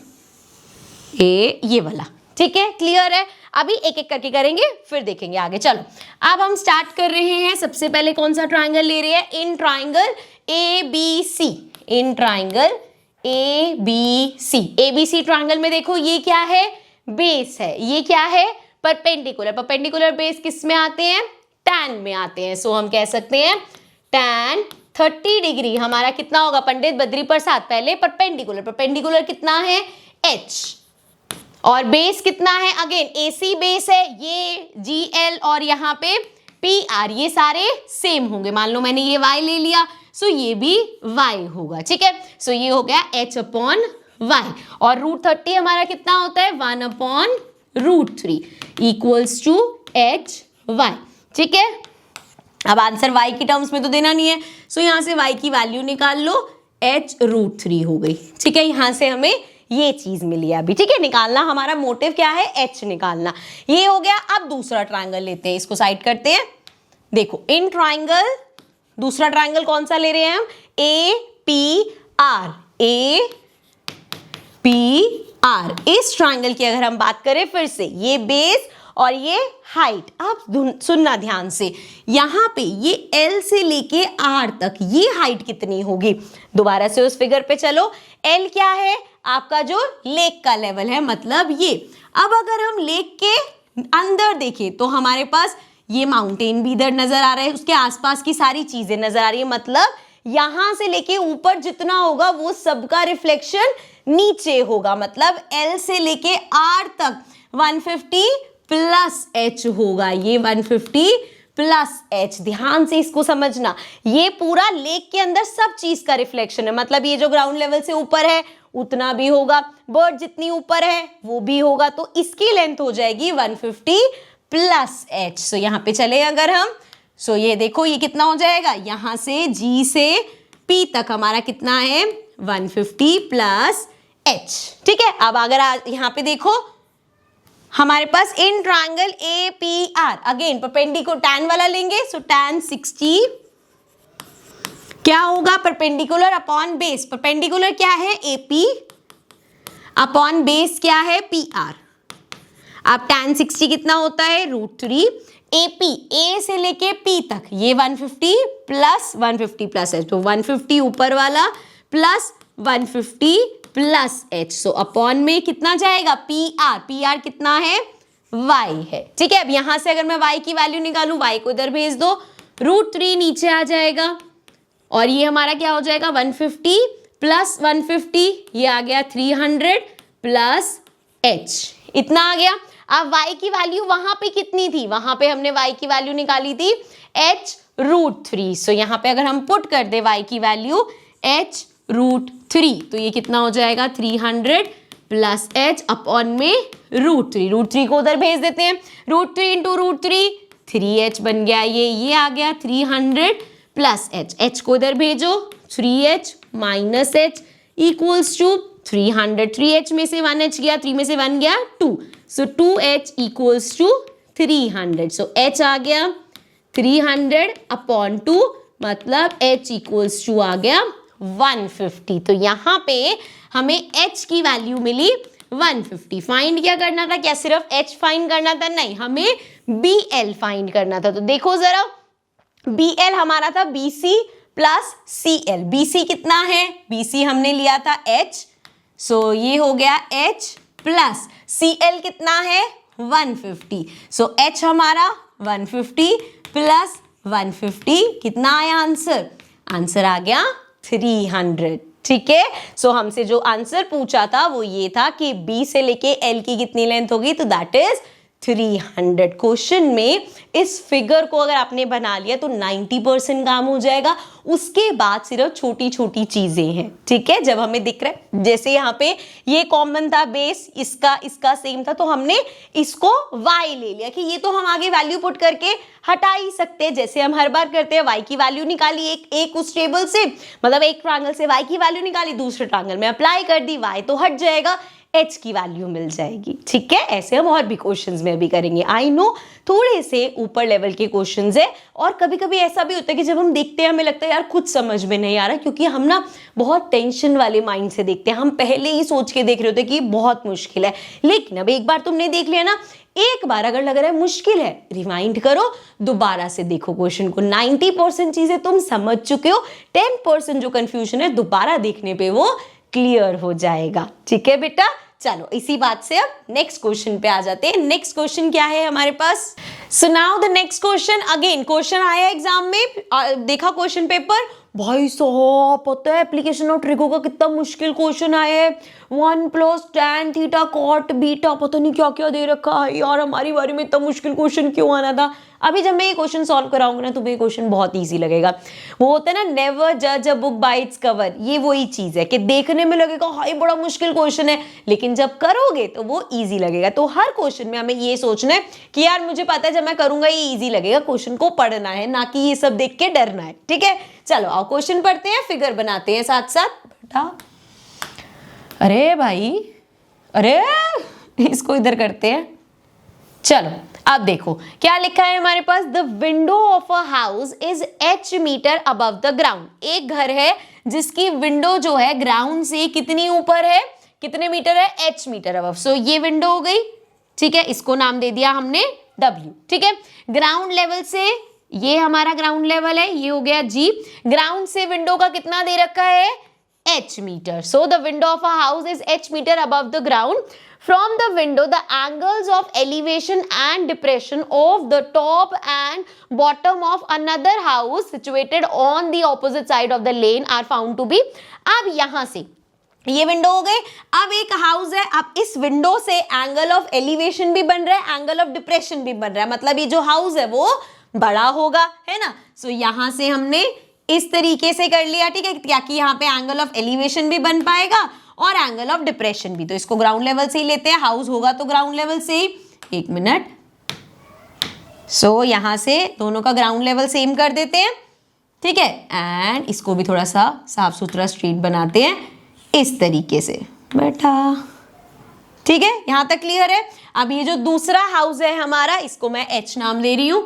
ये वाला। ठीक है, क्लियर है। अभी एक एक करके करेंगे फिर देखेंगे आगे। चलो अब हम स्टार्ट कर रहे हैं। सबसे पहले कौन सा ट्रायंगल ले रहे हैं, in triangle A B C, in triangle A B C. A B C triangle में देखो ये क्या है, बेस है, ये क्या है, परपेंडिकुलर। परपेंडिकुलर बेस किस में आते हैं, tan में आते हैं। सो हम कह सकते हैं tan 30 डिग्री हमारा कितना होगा पंडित बद्री प्रसाद, पहले परपेंडिकुलर, परपेंडिकुलर कितना है h, और बेस कितना है, अगेन AC बेस है, ये GL और यहाँ पे PR, ये सारे सेम होंगे। मान लो मैंने ये y ले लिया, सो ये भी y होगा। ठीक है, सो ये हो गया h/y, और √30 हमारा कितना होता है, 1/√3 इक्वल्स टू hy। ठीक है, अब आंसर y की टर्म्स में तो देना नहीं है, सो यहां से y की वैल्यू निकाल लो, h√3 हो गई। ठीक है, यहां से हमें ये चीज मिली अभी। ठीक है, निकालना हमारा मोटिव क्या है, h निकालना। ये हो गया। अब दूसरा ट्रायंगल लेते हैं, इसको साइड करते हैं। देखो इन ट्रायंगल, दूसरा ट्रायंगल कौन सा ले रहे हैं हम, APR, APR। इस ट्रायंगल की अगर हम बात करें, फिर से ये बेस और ये हाइट। आप सुनना ध्यान से, यहाँ पे ये L से लेके R तक ये हाइट कितनी होगी, दोबारा से उस फिगर पे चलो। L क्या है, आपका जो लेक का लेवल है, मतलब ये। अब अगर हम लेक के अंदर देखें तो हमारे पास ये माउंटेन भी इधर नजर आ रहा है, उसके आसपास की सारी चीजें नजर आ रही है, मतलब यहां से लेके ऊपर जितना होगा वो सबका रिफ्लेक्शन नीचे होगा, मतलब L से लेके R तक 150 प्लस h होगा, ये 150 प्लस h। ध्यान से इसको समझना, ये पूरा लेक के अंदर सब चीज का रिफ्लेक्शन है, मतलब ये जो ग्राउंड लेवल से ऊपर है उतना भी होगा, बर्ड जितनी ऊपर है वो भी होगा, तो इसकी लेंथ हो जाएगी 150 प्लस h। सो यहाँ पे चले अगर हम, सो ये देखो ये कितना हो जाएगा, यहां से G से P तक हमारा कितना है 150 प्लस एच। ठीक है, अब अगर यहाँ पे देखो हमारे पास in triangle APR, again perpendicular tan वाला लेंगे, सो tan 60 क्या होगा, परपेंडिकुलर अपॉन बेस। परपेंडिकुलर क्या है AP अपॉन बेस क्या है PR। अब tan 60 कितना होता है, √3 AP, A से लेके P तक, ये 150 प्लस 150 प्लस H, तो 150 ऊपर वाला plus 150 plus H, so upon में कितना जाएगा, PR कितना है, Y है। ठीक है, अब यहां से अगर मैं Y की वैल्यू निकालूं, Y को इधर भेज दो, √3 नीचे आ जाएगा और ये हमारा क्या हो जाएगा, 150 प्लस 150, ये आ गया 300 प्लस H, इतना आ गया। अब y की वैल्यू वहां पे कितनी थी, वहां पे हमने y की वैल्यू निकाली थी h √3, सो यहाँ पे अगर हम पुट कर दे y की वैल्यू h √3, तो ये कितना हो जाएगा, 300 प्लस h अपॉन में √3 को उधर भेज देते हैं, √3 इंटू √3 3h बन गया, ये आ गया 300 प्लस h को इधर भेजो, 3h minus h equals to 300, 3h में से 1h गया, 3 में से 1 गया 2, so 2h equals to 300, so h आ गया 300 अपॉन 2, मतलब h इक्वल्स टू आ गया 150। तो यहाँ पे हमें h की वैल्यू मिली 150। फाइंड क्या करना था, क्या सिर्फ h फाइंड करना था, नहीं, हमें BL फाइंड करना था। तो देखो जरा, BL हमारा था BC प्लस CL। BC कितना है, BC हमने लिया था h, सो ये हो गया h प्लस CL कितना है 150, सो h हमारा 150 प्लस 150 कितना आया आंसर, आंसर आ गया 300। ठीक है, सो हमसे जो आंसर पूछा था वो ये था कि B से लेके L की कितनी लेंथ होगी, तो दैट इज 300। क्वेश्चन में इस फिगर को अगर आपने बना लिया तो 90% काम हो जाएगा, उसके बाद सिर्फ छोटी छोटी चीजें हैं। ठीक है, जब हमें दिख रहा है जैसे यहाँ पे ये कॉमन था बेस, इसका सेम था, तो हमने इसको y ले लिया कि ये तो हम आगे वैल्यू पुट करके हटा ही सकते हैं, जैसे हम हर बार करते हैं। y की वैल्यू निकाली एक उस टेबल से, मतलब एक ट्रायंगल से y की वैल्यू निकाली, दूसरे ट्रायंगल में अप्लाई कर दी, y तो हट जाएगा, h की वैल्यू मिल जाएगी। ठीक है, ऐसे हम और भी क्वेश्चंस में भी करेंगे। आई नो थोड़े से ऊपर लेवल के क्वेश्चंस है, और कभी कभी ऐसा भी होता है कि जब हम देखते हैं हमें लगता है यार कुछ समझ में नहीं आ रहा, क्योंकि हम ना बहुत टेंशन वाले माइंड से देखते हैं, हम पहले ही सोच के देख रहे होते हैं कि बहुत मुश्किल है। लेकिन अब एक बार तुमने देख लिया ना, एक बार अगर लग रहा है मुश्किल है, रिवाइंड करो, दोबारा से देखो क्वेश्चन को। 90% चीजें तुम समझ चुके हो, 10% जो कंफ्यूजन है दोबारा देखने पे वो क्लियर हो जाएगा। ठीक है बेटा, चलो इसी बात से अब नेक्स्ट क्वेश्चन पे आ जाते हैं। नेक्स्ट क्वेश्चन क्या है हमारे पास, so now the next question, again question आया एग्जाम में, देखा क्वेश्चन पेपर, भाई साहब पता है एप्लीकेशन ऑफ ट्रिगो का कितना मुश्किल क्वेश्चन आया है, 1 + tan θ cot β, पता नहीं क्या क्या दे रखा है यार, हमारी बारी में इतना मुश्किल क्वेश्चन क्यों आना था। अभी जब मैं ये क्वेश्चन सॉल्व कराऊंगा ना, तुम्हें क्वेश्चन बहुत इजी लगेगा। वो होता है ना, नेवर जज a book by its cover, ये वही चीज है कि देखने में लगेगा हाय बड़ा मुश्किल क्वेश्चन है, लेकिन जब करोगे तो वो इजी लगेगा। तो हर क्वेश्चन में हमें ये सोचना है कि यार मुझे पता है जब मैं करूंगा ये इजी लगेगा, क्वेश्चन को पढ़ना है, ना कि ये सब देख के डरना है। ठीक है, चलो आओ क्वेश्चन पढ़ते हैं, फिगर बनाते हैं साथ साथ। बेटा अरे भाई, अरे इसको इधर करते हैं। चलो अब देखो क्या लिखा है हमारे पास, the window of a house is h metre above the ground. एक घर है जिसकी विंडो जो है ग्राउंड से कितनी ऊपर है, कितने मीटर है, h मीटर अबव। सो ये विंडो हो गई, ठीक है, इसको नाम दे दिया हमने w। ठीक है, ग्राउंड लेवल से, ये हमारा ग्राउंड लेवल है, ये हो गया g। ग्राउंड से विंडो का कितना दे रखा है, h metre. So the window of a house is h metre above the ground. From the window, the angles of elevation and depression of the top and bottom of another house situated on the opposite side of the lane are found to be। अब यहां से ये window हो गई, अब एक house है, अब इस विंडो से एंगल ऑफ एलिवेशन भी बन रहा है, एंगल ऑफ डिप्रेशन भी बन रहा है, मतलब ये जो हाउस है वो बड़ा होगा, है ना। सो यहां से हमने इस तरीके से कर लिया, ठीक है, ताकि यहाँ पे एंगल ऑफ एलिवेशन भी बन पाएगा और एंगल ऑफ डिप्रेशन भी। तो इसको ग्राउंड लेवल से ही लेते हैं, हाउस होगा तो ग्राउंड लेवल से ही। एक मिनट, सो यहां से दोनों का ग्राउंड लेवल सेम कर देते हैं, ठीक है, एंड इसको भी थोड़ा सा साफ सुथरा स्ट्रेट बनाते हैं इस तरीके से। बेटा, ठीक है, यहां तक क्लियर है। अब ये जो दूसरा हाउस है हमारा, इसको मैं H नाम दे रही हूं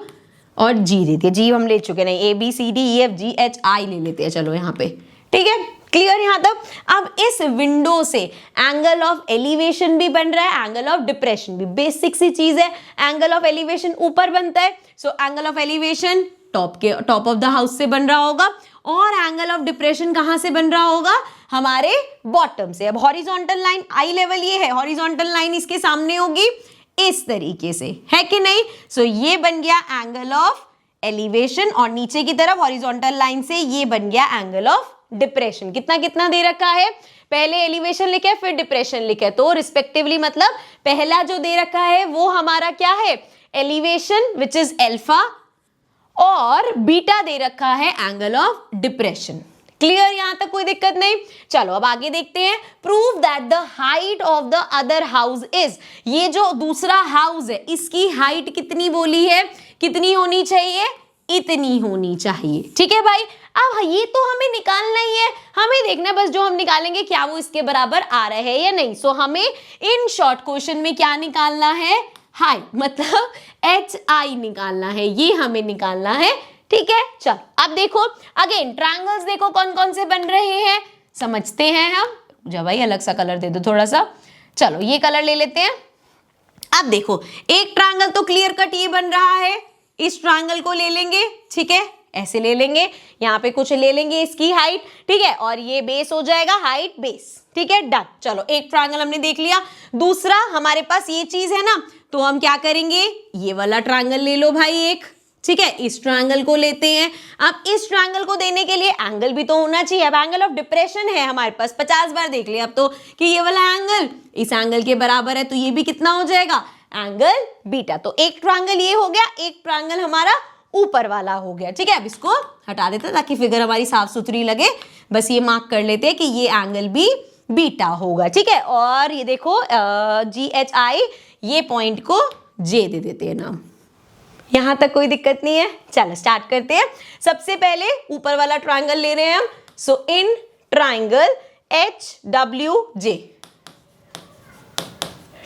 और G देती है, G हम ले चुके नहीं, ABCDEFGHI ले लेते हैं, चलो यहाँ पे, ठीक है, क्लियर यहाँ तक। अब इस विंडो से एंगल ऑफ एलिवेशन भी बन रहा है, एंगल ऑफ डिप्रेशन भी, बेसिक सी चीज है। एंगल ऑफ एलिवेशन ऊपर बनता है, so angle of elevation top of the house से बन रहा होगा, और एंगल ऑफ डिप्रेशन कहां से बन रहा होगा, हमारे बॉटम से। अब हॉरिजॉन्टल लाइन आई लेवल ये है, हॉरिजॉन्टल लाइन इसके सामने होगी इस तरीके से, है कि नहीं। सो ये बन गया एंगल ऑफ एलिवेशन, और नीचे की तरफ हॉरिजॉन्टल लाइन से ये बन गया एंगल ऑफ डिप्रेशन। कितना कितना दे रखा है, पहले एलिवेशन लिखा है फिर डिप्रेशन लिखा है, तो रिस्पेक्टिवली मतलब पहला जो दे रखा है वो हमारा क्या है, एलिवेशन विच इज अल्फा, और बीटा दे रखा है एंगल ऑफ डिप्रेशन। क्लियर, यहां तक कोई दिक्कत नहीं। चलो अब आगे देखते हैं। Prove that the height of the other house is, ये जो दूसरा हाउस है इसकी हाइट कितनी बोली है, कितनी होनी चाहिए, इतनी होनी चाहिए, ठीक है भाई। अब ये तो हमें निकालना ही है, हमें देखना बस जो हम निकालेंगे क्या वो इसके बराबर आ रहा है या नहीं। सो हमें इन शॉर्ट क्वेश्चन में क्या निकालना है, हाइट, मतलब HI निकालना है, ये हमें निकालना है, ठीक है। चल अब देखो अगेन ट्रायंगल्स देखो कौन कौन से बन रहे हैं, समझते हैं हम। जब भाई अलग सा कलर दे दो थोड़ा सा, चलो ये कलर ले लेते हैं। अब देखो एक ट्रायंगल तो क्लियर कट ये बन रहा है, इस ट्रायंगल को ले लेंगे, ठीक है, ऐसे ले लेंगे, यहाँ पे कुछ ले लेंगे इसकी हाइट, ठीक है, और ये बेस हो जाएगा हाइट बेस, ठीक है, डन। चलो एक ट्रायंगल हमने देख लिया। दूसरा हमारे पास ये चीज है ना, तो हम क्या करेंगे, ये वाला ट्रायंगल ले लो भाई एक, ठीक है, इस ट्रायंगल को लेते हैं। अब इस ट्रायंगल को देने के लिए एंगल भी तो होना चाहिए। अब एंगल ऑफ डिप्रेशन है हमारे पास, 50 बार देख लिया अब तो कि ये वाला एंगल इस एंगल के बराबर है, तो ये भी कितना हो जाएगा, एंगल बीटा। तो एक ट्रायंगल ये हो गया, एक ट्रायंगल हमारा ऊपर वाला हो गया, ठीक है। अब इसको हटा देते हैं ताकि फिगर हमारी साफ सुथरी लगे, बस ये मार्क कर लेते हैं कि ये एंगल भी बीटा होगा, ठीक है। और ये देखो GHI, ये पॉइंट को J दे देते हैं नाम, यहां तक कोई दिक्कत नहीं है। चलो स्टार्ट करते हैं। सबसे पहले ऊपर वाला ट्रायंगल ले रहे हैं हम, सो इन ट्रायंगल HWJ,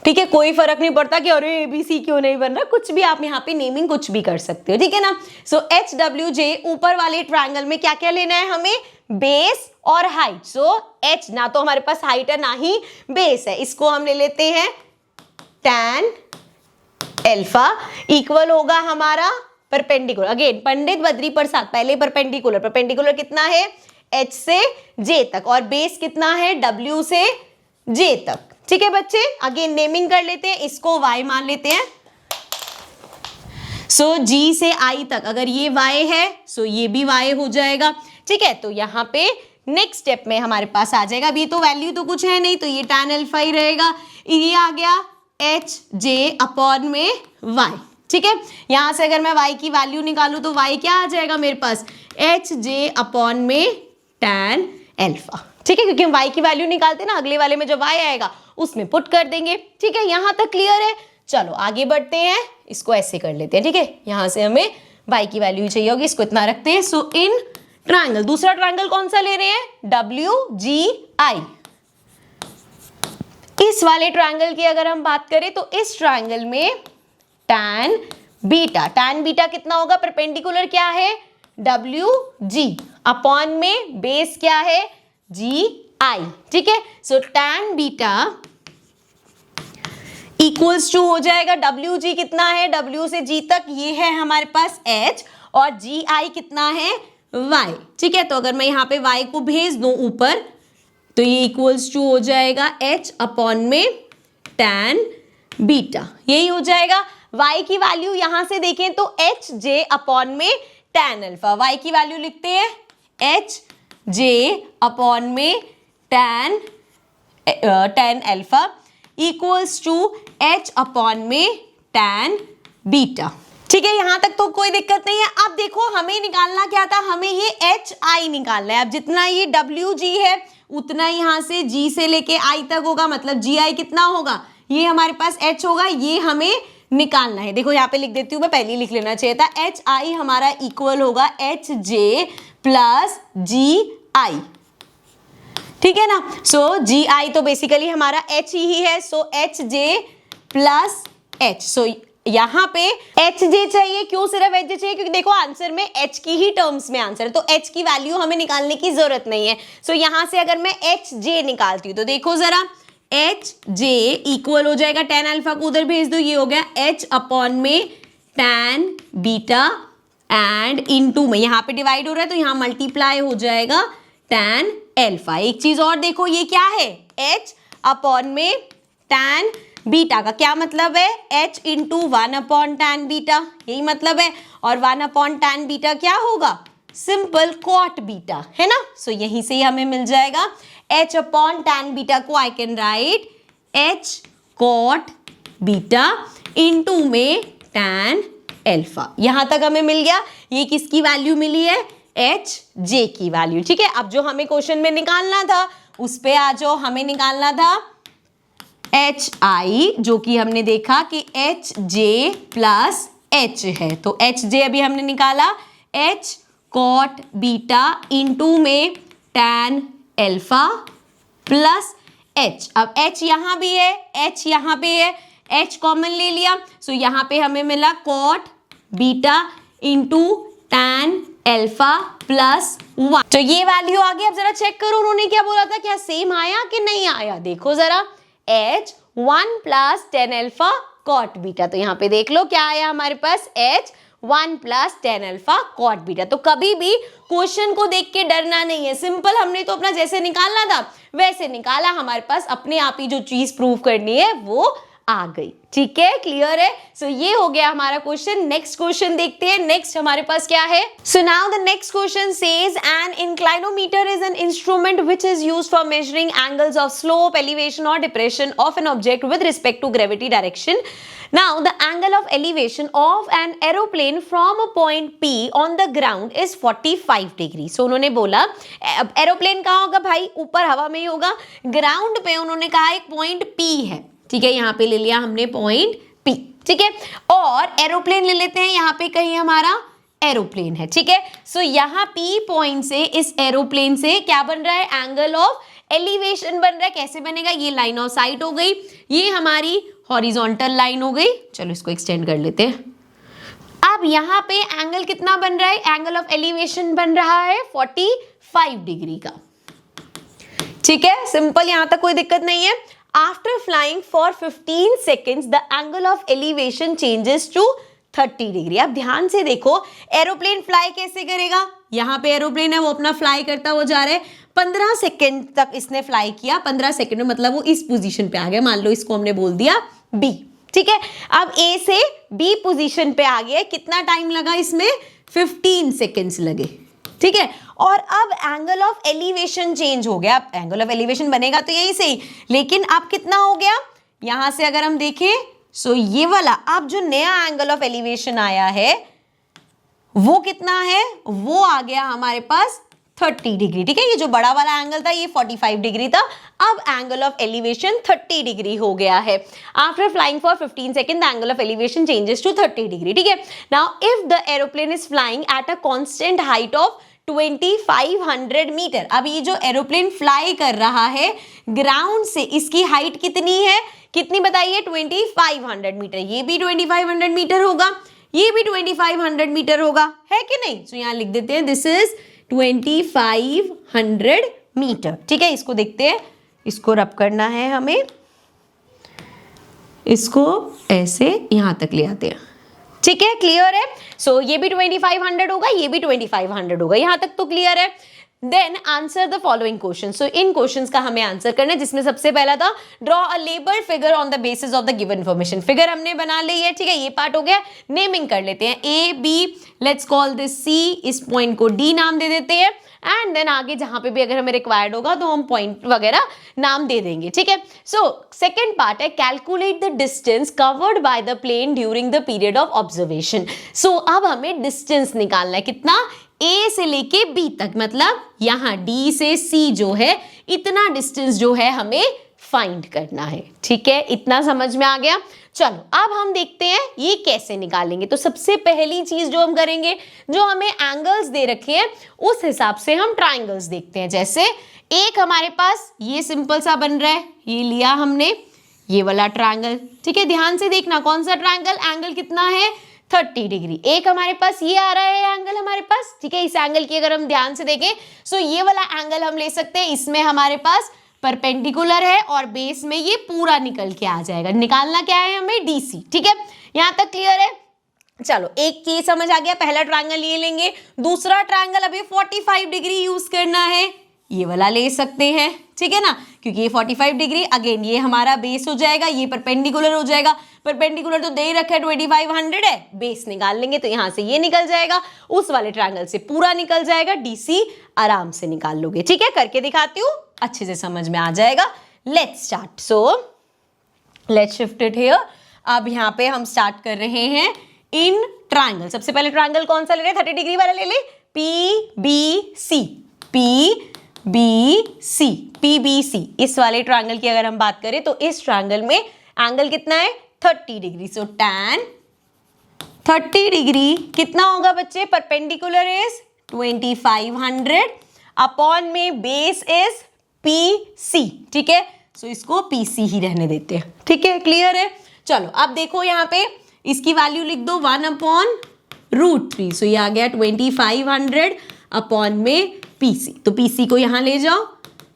ठीक है, कोई फर्क नहीं पड़ता कि अरे ABC क्यों नहीं बन रहा, कुछ भी आप यहाँ पे नेमिंग कुछ भी कर सकते हो, ठीक है ना। सो HWJ ऊपर वाले ट्रायंगल में क्या क्या लेना है हमें, बेस और हाइट। सो H ना तो हमारे पास हाइट है ना ही बेस है, इसको हम ले लेते हैं tan अल्फा इक्वल होगा हमारा परपेंडिकुलर, अगेन पंडित बद्री प्रसाद, पहले परपेंडिकुलर, परपेंडिकुलर कितना है H से J तक, और बेस कितना है W से J तक, ठीक है बच्चे। अगेन नेमिंग कर लेते हैं, इसको Y मान लेते हैं। सो G से I तक अगर ये Y है, सो ये भी Y हो जाएगा, ठीक है। तो यहाँ पे नेक्स्ट स्टेप में हमारे पास आ जाएगा, अभी तो वैल्यू तो कुछ है नहीं, तो ये tan अल्फा ही रहेगा, ये आ गया HJ अपॉन में Y, ठीक है। यहां से अगर मैं Y की वैल्यू निकालूं तो Y क्या आ जाएगा मेरे पास, HJ अपॉन में tan अल्फा, ठीक है, क्योंकि हम Y की वैल्यू निकालते हैं ना, अगले वाले में जो Y आएगा उसमें पुट कर देंगे, ठीक है। यहां तक क्लियर है। चलो आगे बढ़ते हैं, इसको ऐसे कर लेते हैं, ठीक है, यहां से हमें Y की वैल्यू चाहिए होगी, इसको इतना रखते हैं। सो इन ट्रायंगल, दूसरा ट्रायंगल कौन सा ले रहे हैं, WGI। इस वाले ट्रायंगल की अगर हम बात करें तो इस ट्रायंगल में tan बीटा कितना होगा, परपेंडिकुलर क्या है WG अपॉन में बेस क्या है GI, ठीक है। सो tan बीटा इक्वल्स टू हो जाएगा WG कितना है, W से G तक ये है हमारे पास H, और GI कितना है Y, ठीक है। तो अगर मैं यहाँ पे Y को भेज दूं ऊपर, तो ये इक्वल्स टू हो जाएगा H अपॉन में tan बीटा, यही हो जाएगा। Y की वैल्यू यहां से देखें तो HJ अपॉन में tan अल्फा, Y की वैल्यू लिखते हैं HJ अपॉन में tan alpha equals to H upon में tan बीटा, ठीक है। यहां तक तो कोई दिक्कत नहीं है। अब देखो हमें निकालना क्या था, हमें ये HI निकालना है। अब जितना ये WG है उतना यहां से G से लेके I तक होगा, मतलब GI कितना होगा, ये हमारे पास H होगा, ये हमें निकालना है। देखो यहाँ पे लिख देती हूँ, मैं पहले ही लिख लेना चाहिए था। HI हमारा इक्वल होगा HJ प्लस GI, ठीक है ना। सो जी आई तो बेसिकली हमारा एच ही है, so H J plus H. So यहाँ पे एच जे चाहिए, क्यों सिर्फ एच जे चाहिए, क्योंकि देखो आंसर में एच की ही टर्म्स में आंसर है, तो एच की वैल्यू हमें निकालने की जरूरत नहीं है। सो यहाँ से अगर मैं एच जे निकालती हूँ तो देखो जरा, एच जे इक्वल हो जाएगा tan अल्फा को उधर भेज दो, ये हो गया एच अपॉन में tan बीटा एंड इनटू में यहाँ पे डिवाइड हो रहा है तो यहाँ मल्टीप्लाई हो जाएगा tan अल्फा। एक चीज और देखो, ये क्या है, h अपॉन में tan बीटा का क्या मतलब है, h into 1 upon tan beta, यही मतलब है। और 1 अपॉन tan बीटा क्या होगा, सिंपल cot बीटा, है ना। सो यहीं से ही हमें मिल जाएगा h अपॉन tan बीटा को I can write h cot beta into में tan अल्फा। यहां तक हमें मिल गया। ये किसकी वैल्यू मिली है, एच जे की वैल्यू। ठीक है, अब जो हमें क्वेश्चन में निकालना था उस पे आ जाओ। हमें निकालना था एच आई, जो कि हमने देखा कि एच जे प्लस एच है, तो एच जे अभी हमने निकाला एच कॉट बीटा इंटू में tan अल्फा प्लस एच। अब एच यहाँ भी है, एच यहाँ पे है, एच कॉमन ले लिया, सो यहाँ पे हमें मिला cot beta into tan alpha plus 1। तो ये वैल्यू आ गई। अब जरा चेक करो उन्होंने क्या बोला था, क्या सेम आया कि नहीं आया। देखो जरा, H 1 plus tan alpha cot beta, तो यहाँ पे देख लो क्या आया हमारे पास, H 1 plus tan alpha cot beta. तो कभी भी क्वेश्चन को देख के डरना नहीं है, सिंपल हमने तो अपना जैसे निकालना था वैसे निकाला, हमारे पास अपने आप ही जो चीज प्रूव करनी है वो आ गई। ठीक है, क्लियर है। सो ये हो गया हमारा क्वेश्चन। नेक्स्ट क्वेश्चन देखते हैं। नेक्स्ट हमारे पास क्या है, so now the next question says an inclinometer is an instrument which is used for measuring angles of slope, elevation और depression of an object with respect to gravity direction. Now the angle of elevation of an aeroplane from a point P on the ground is 45 degree. So उन्होंने बोला aeroplane कहाँ होगा भाई, ऊपर हवा में ही होगा। ग्राउंड पे उन्होंने कहा एक पॉइंट P है, ठीक है, यहाँ पे ले लिया हमने पॉइंट P, ठीक है। और एरोप्लेन ले लेते हैं, यहाँ पे कहीं हमारा एरोप्लेन है, ठीक है। सो यहाँ P पॉइंट से इस एरोप्लेन से क्या बन रहा है, एंगल ऑफ एलिवेशन बन रहा है। कैसे बनेगा, ये लाइन ऑफ साइट हो गई, ये हमारी हॉरिजॉन्टल लाइन हो गई। चलो इसको एक्सटेंड कर लेते हैं। अब यहाँ पे एंगल कितना बन रहा है, एंगल ऑफ एलिवेशन बन रहा है 45 डिग्री का, ठीक है, सिंपल, यहां तक कोई दिक्कत नहीं है। After flying for 15 seconds the angle of elevation changes to 30 degree. अब ध्यान से देखो, एरोप्लेन फ्लाई कैसे करेगा, यहाँ पे एरोप्लेन है वो अपना फ्लाई करता हुआ जा रहा है, 15 सेकेंड तक इसने फ्लाई किया, 15 सेकेंड में मतलब वो इस पोजीशन पे आ गया, मान लो इसको हमने बोल दिया बी, ठीक है। अब ए से बी पोजीशन पे आ गया, कितना टाइम लगा इसमें, 15 सेकेंड्स लगे, ठीक है। और अब एंगल ऑफ एलिवेशन चेंज हो गया। अब एंगल ऑफ एलिवेशन बनेगा तो यही से ही, लेकिन अब कितना हो गया, यहां से अगर हम देखें सो ये वाला अब जो नया एंगल ऑफ एलिवेशन आया है वो कितना है, वो आ गया हमारे पास 30 डिग्री, ठीक है। ये जो बड़ा वाला एंगल था ये 45 डिग्री था, अब एंगल ऑफ एलिवेशन 30 डिग्री हो गया है। After flying for 15 second the angle of elevation changes to 30 degree, ठीक है। Now if the aeroplane is flying at a constant height of 2500 metre. अब ये जो एरोप्लेन फ्लाई कर रहा है ग्राउंड से, इसकी हाइट कितनी है, कितनी बताइए, 2500 मीटर। ये भी 2500 मीटर होगा, ये भी 2500 मीटर होगा, है कि नहीं। तो यहां लिख देते हैं दिस इज 2500 मीटर, ठीक है। इसको देखते हैं, इसको रब करना है हमें, इसको ऐसे यहां तक ले आते हैं, ठीक है, क्लियर है। सो ये भी 2500 होगा, ये भी 2500 होगा, यहां तक तो क्लियर है। Then answer the following question. So in questions का हमें आंसर करना है, जिसमें सबसे पहला था draw a labelled figure on the basis of the given information. Figure हमने बना ली है, ठीक है, ये पार्ट हो गया। नेमिंग कर लेते हैं, A B, let's call this C, इस पॉइंट को डी नाम दे देते हैं, एंड देन आगे जहां पे भी अगर हमें रिक्वायर्ड होगा तो हम पॉइंट वगैरह नाम दे देंगे, ठीक है। सो सेकंड पार्ट है calculate the distance covered by the plane during the period of observation. So अब हमें डिस्टेंस निकालना है, कितना, ए से लेके बी तक, मतलब यहां डी से सी जो है इतना डिस्टेंस जो है हमें फाइंड करना है। ठीक है, इतना समझ में आ गया। चलो अब हम देखते हैं ये कैसे निकालेंगे। तो सबसे पहली चीज जो हम करेंगे, जो हमें एंगल्स दे रखे हैं उस हिसाब से हम ट्राइंगल्स देखते हैं। जैसे एक हमारे पास ये सिंपल सा बन रहा है, ये लिया हमने, ये वाला ट्राइंगल। ठीक है, ध्यान से देखना कौन सा ट्राइंगल, एंगल कितना है 30 डिग्री। एक हमारे पास ये आ रहा है एंगल हमारे पास। ठीक है, इस एंगल की अगर हम ध्यान से देखें सो ये वाला एंगल हम ले सकते हैं, इसमें हमारे पास परपेंडिकुलर है और बेस में ये पूरा निकल के आ जाएगा। निकालना क्या है हमें, डीसी। ठीक है, यहां तक क्लियर है। चलो एक चीज समझ आ गया, पहला ट्रायंगल ये लेंगे, दूसरा ट्रायंगल अभी 45 डिग्री यूज करना है, ये वाला ले सकते हैं। ठीक है ना, क्योंकि ये 45 डिग्री, अगेन ये हमारा बेस हो जाएगा, ये परपेंडिकुलर हो जाएगा। परपेंडिकुलर तो दे ही रखा है 2500 है, बेस निकाल लेंगे तो यहां से ये निकल जाएगा, उस वाले ट्रायंगल से पूरा निकल जाएगा, डीसी आराम से निकाल लोगे। ठीक है, करके दिखाती हूँ, अच्छे से समझ में आ जाएगा। Let's start. So let's shift it here. अब यहाँ पे हम स्टार्ट कर रहे हैं इन ट्रायंगल। सबसे पहले ट्रायंगल कौन सा ले रहे हैं, 30 डिग्री वाला ले ले, PBC। PBC, PBC इस वाले ट्रायंगल की अगर हम बात करें तो इस ट्रायंगल में एंगल कितना है 30 डिग्री। सो tan 30 डिग्री कितना होगा बच्चे, परपेंडिकुलर इज 2500 अपॉन में बेस इज PC। ठीक है, सो इसको PC ही रहने देते हैं। ठीक है, क्लियर है। चलो अब देखो यहाँ पे इसकी वैल्यू लिख दो 1/√3। सो ये आ गया 2500 अपॉन में PC। तो PC को यहाँ ले जाओ,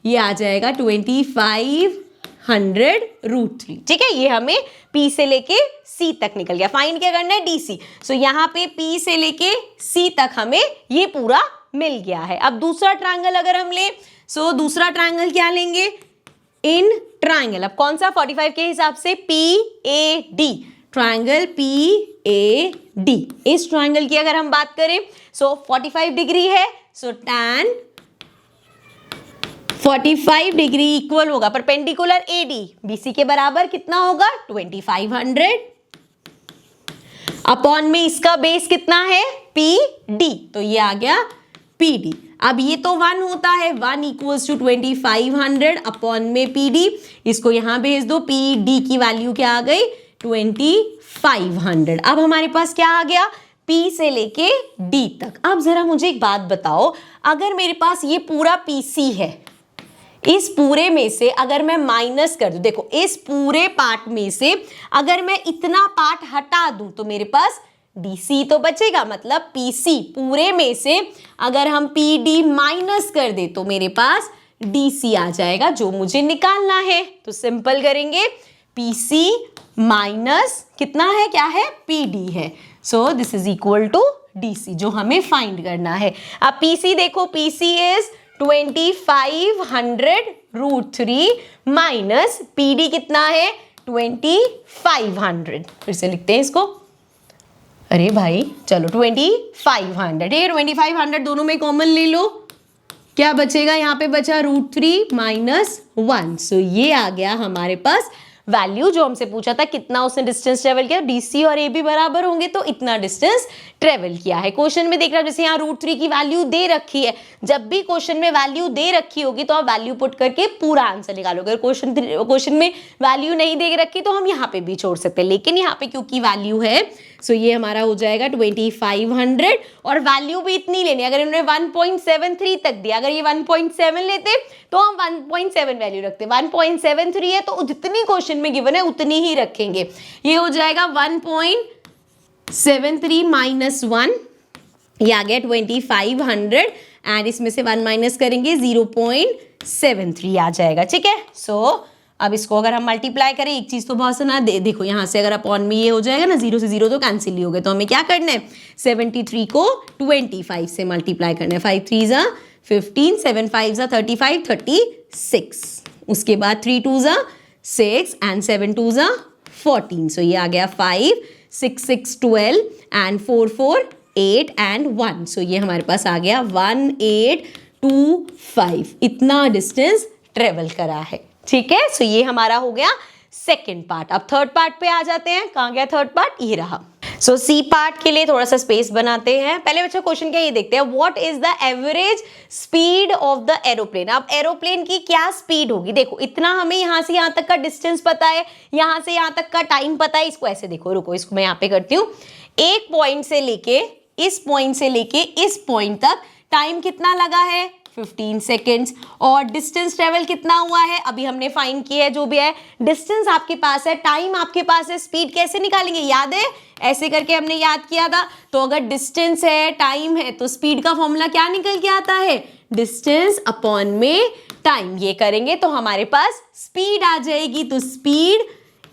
ये आ जाएगा 2500√3। ठीक है, ये हमें P से लेके C तक निकल गया। फाइंड क्या करना है, DC। सो यहाँ पे P से लेके C तक हमें ये पूरा मिल गया है। अब दूसरा ट्रायंगल अगर हम ले, सो दूसरा ट्रायंगल क्या लेंगे, इन ट्रायंगल। अब कौन सा, 45 के हिसाब से PAD, ट्रायंगल PAD। इस ट्रायंगल की अगर हम बात करें सो 45 डिग्री है, सो tan 45 डिग्री इक्वल होगा परपेंडिकुलर AD, BC के बराबर कितना होगा 2500 अपॉन में इसका बेस कितना है PD, तो ये आ गया PD। अब ये तो 1 होता है, 1 इक्वल्स टू 2500 अपॉन में PD। इसको यहां भेज दो, PD की वैल्यू क्या आ गई 2500। अब हमारे पास क्या आ गया, P से लेके D तक। अब जरा मुझे एक बात बताओ, अगर मेरे पास ये पूरा PC है, इस पूरे में से अगर मैं माइनस कर दूं, देखो इस पूरे पार्ट में से अगर मैं इतना पार्ट हटा दूं तो मेरे पास DC तो बचेगा, मतलब PC पूरे में से अगर हम PD माइनस कर दे तो मेरे पास DC आ जाएगा, जो मुझे निकालना है। तो सिंपल करेंगे, PC माइनस कितना है, क्या है PD है। So this is equal to DC, जो हमें फाइंड करना है। अब PC देखो, PC इज 2500√3 माइनस PD कितना है 2500। फिर से लिखते हैं इसको, अरे भाई चलो 2500, ये 2500 दोनों में कॉमन ले लो, क्या बचेगा, यहाँ पे बचा √3 माइनस 1। सो ये आ गया हमारे पास वैल्यू, जो हमसे पूछा था कितना उसने डिस्टेंस ट्रेवल किया। DC और AB बराबर होंगे तो इतना डिस्टेंस ट्रेवल किया है। क्वेश्चन में देख रहा जैसे यहाँ √3 की वैल्यू दे रखी है, जब भी क्वेश्चन में वैल्यू दे रखी होगी तो आप वैल्यू पुट करके पूरा आंसर निकालोगे। अगर क्वेश्चन में वैल्यू नहीं दे रखी तो हम यहाँ पे भी छोड़ सकते हैं, लेकिन यहाँ पे क्योंकि वैल्यू है सो ये हमारा हो जाएगा 2500 और वैल्यू भी इतनी लेनी। अगर इन्होंने 1.73 तक दिया, अगर ये 1.7 लेते तो हम 1.7 वैल्यू रखते, 1.73 है तो जितनी क्वेश्चन में गिवन है उतनी ही रखेंगे। ये हो जाएगा 1.73 माइनस 1, ये आ गया 2500 एंड इसमें से 1 माइनस करेंगे 0.73 आ जाएगा। ठीक है, सो अब इसको अगर हम मल्टीप्लाई करें, एक चीज तो बहुत सुना देखो यहाँ से अगर अपॉन में ये हो जाएगा ना, 0 से 0 तो कैंसिल ही हो गए, तो हमें क्या करना है 73 को 25 से मल्टीप्लाई करना है। 5 3 ज़ा 15, 7 5 ज़ा 35, 36। उसके बाद 3 2 ज़ा 6 एंड 7 2 ज़ा 14। सो ये आ गया 5 6 6 12 एंड 4 4 8 एंड 1। सो ये हमारे पास आ गया 1825। इतना डिस्टेंस ट्रेवल करा है। ठीक है, सो ये हमारा हो गया सेकेंड पार्ट। अब थर्ड पार्ट पे आ जाते हैं। कहाँ गया थर्ड पार्ट, ये रहा। सो सी पार्ट के लिए थोड़ा सा स्पेस बनाते हैं। पहले बच्चों क्वेश्चन क्या ये देखते हैं, what is the average speed of the aeroplane. अब एरोप्लेन की क्या स्पीड होगी, देखो इतना हमें यहाँ से यहाँ तक का डिस्टेंस पता है, यहाँ से यहाँ तक का टाइम पता है। इसको ऐसे देखो, रुको इसको मैं यहाँ पे करती हूँ। एक पॉइंट से लेके इस पॉइंट से लेके इस पॉइंट तक टाइम कितना लगा है, 15 सेकेंड्स। और डिस्टेंस ट्रेवल कितना हुआ है, अभी हमने फाइंड किया है, जो भी है डिस्टेंस आपके पास है, टाइम आपके पास है, स्पीड कैसे निकालेंगे, याद है ऐसे करके हमने याद किया था। तो अगर डिस्टेंस है, टाइम है, तो स्पीड का फॉर्मूला क्या निकल के आता है, डिस्टेंस अपॉन में टाइम। ये करेंगे तो हमारे पास स्पीड आ जाएगी। तो speed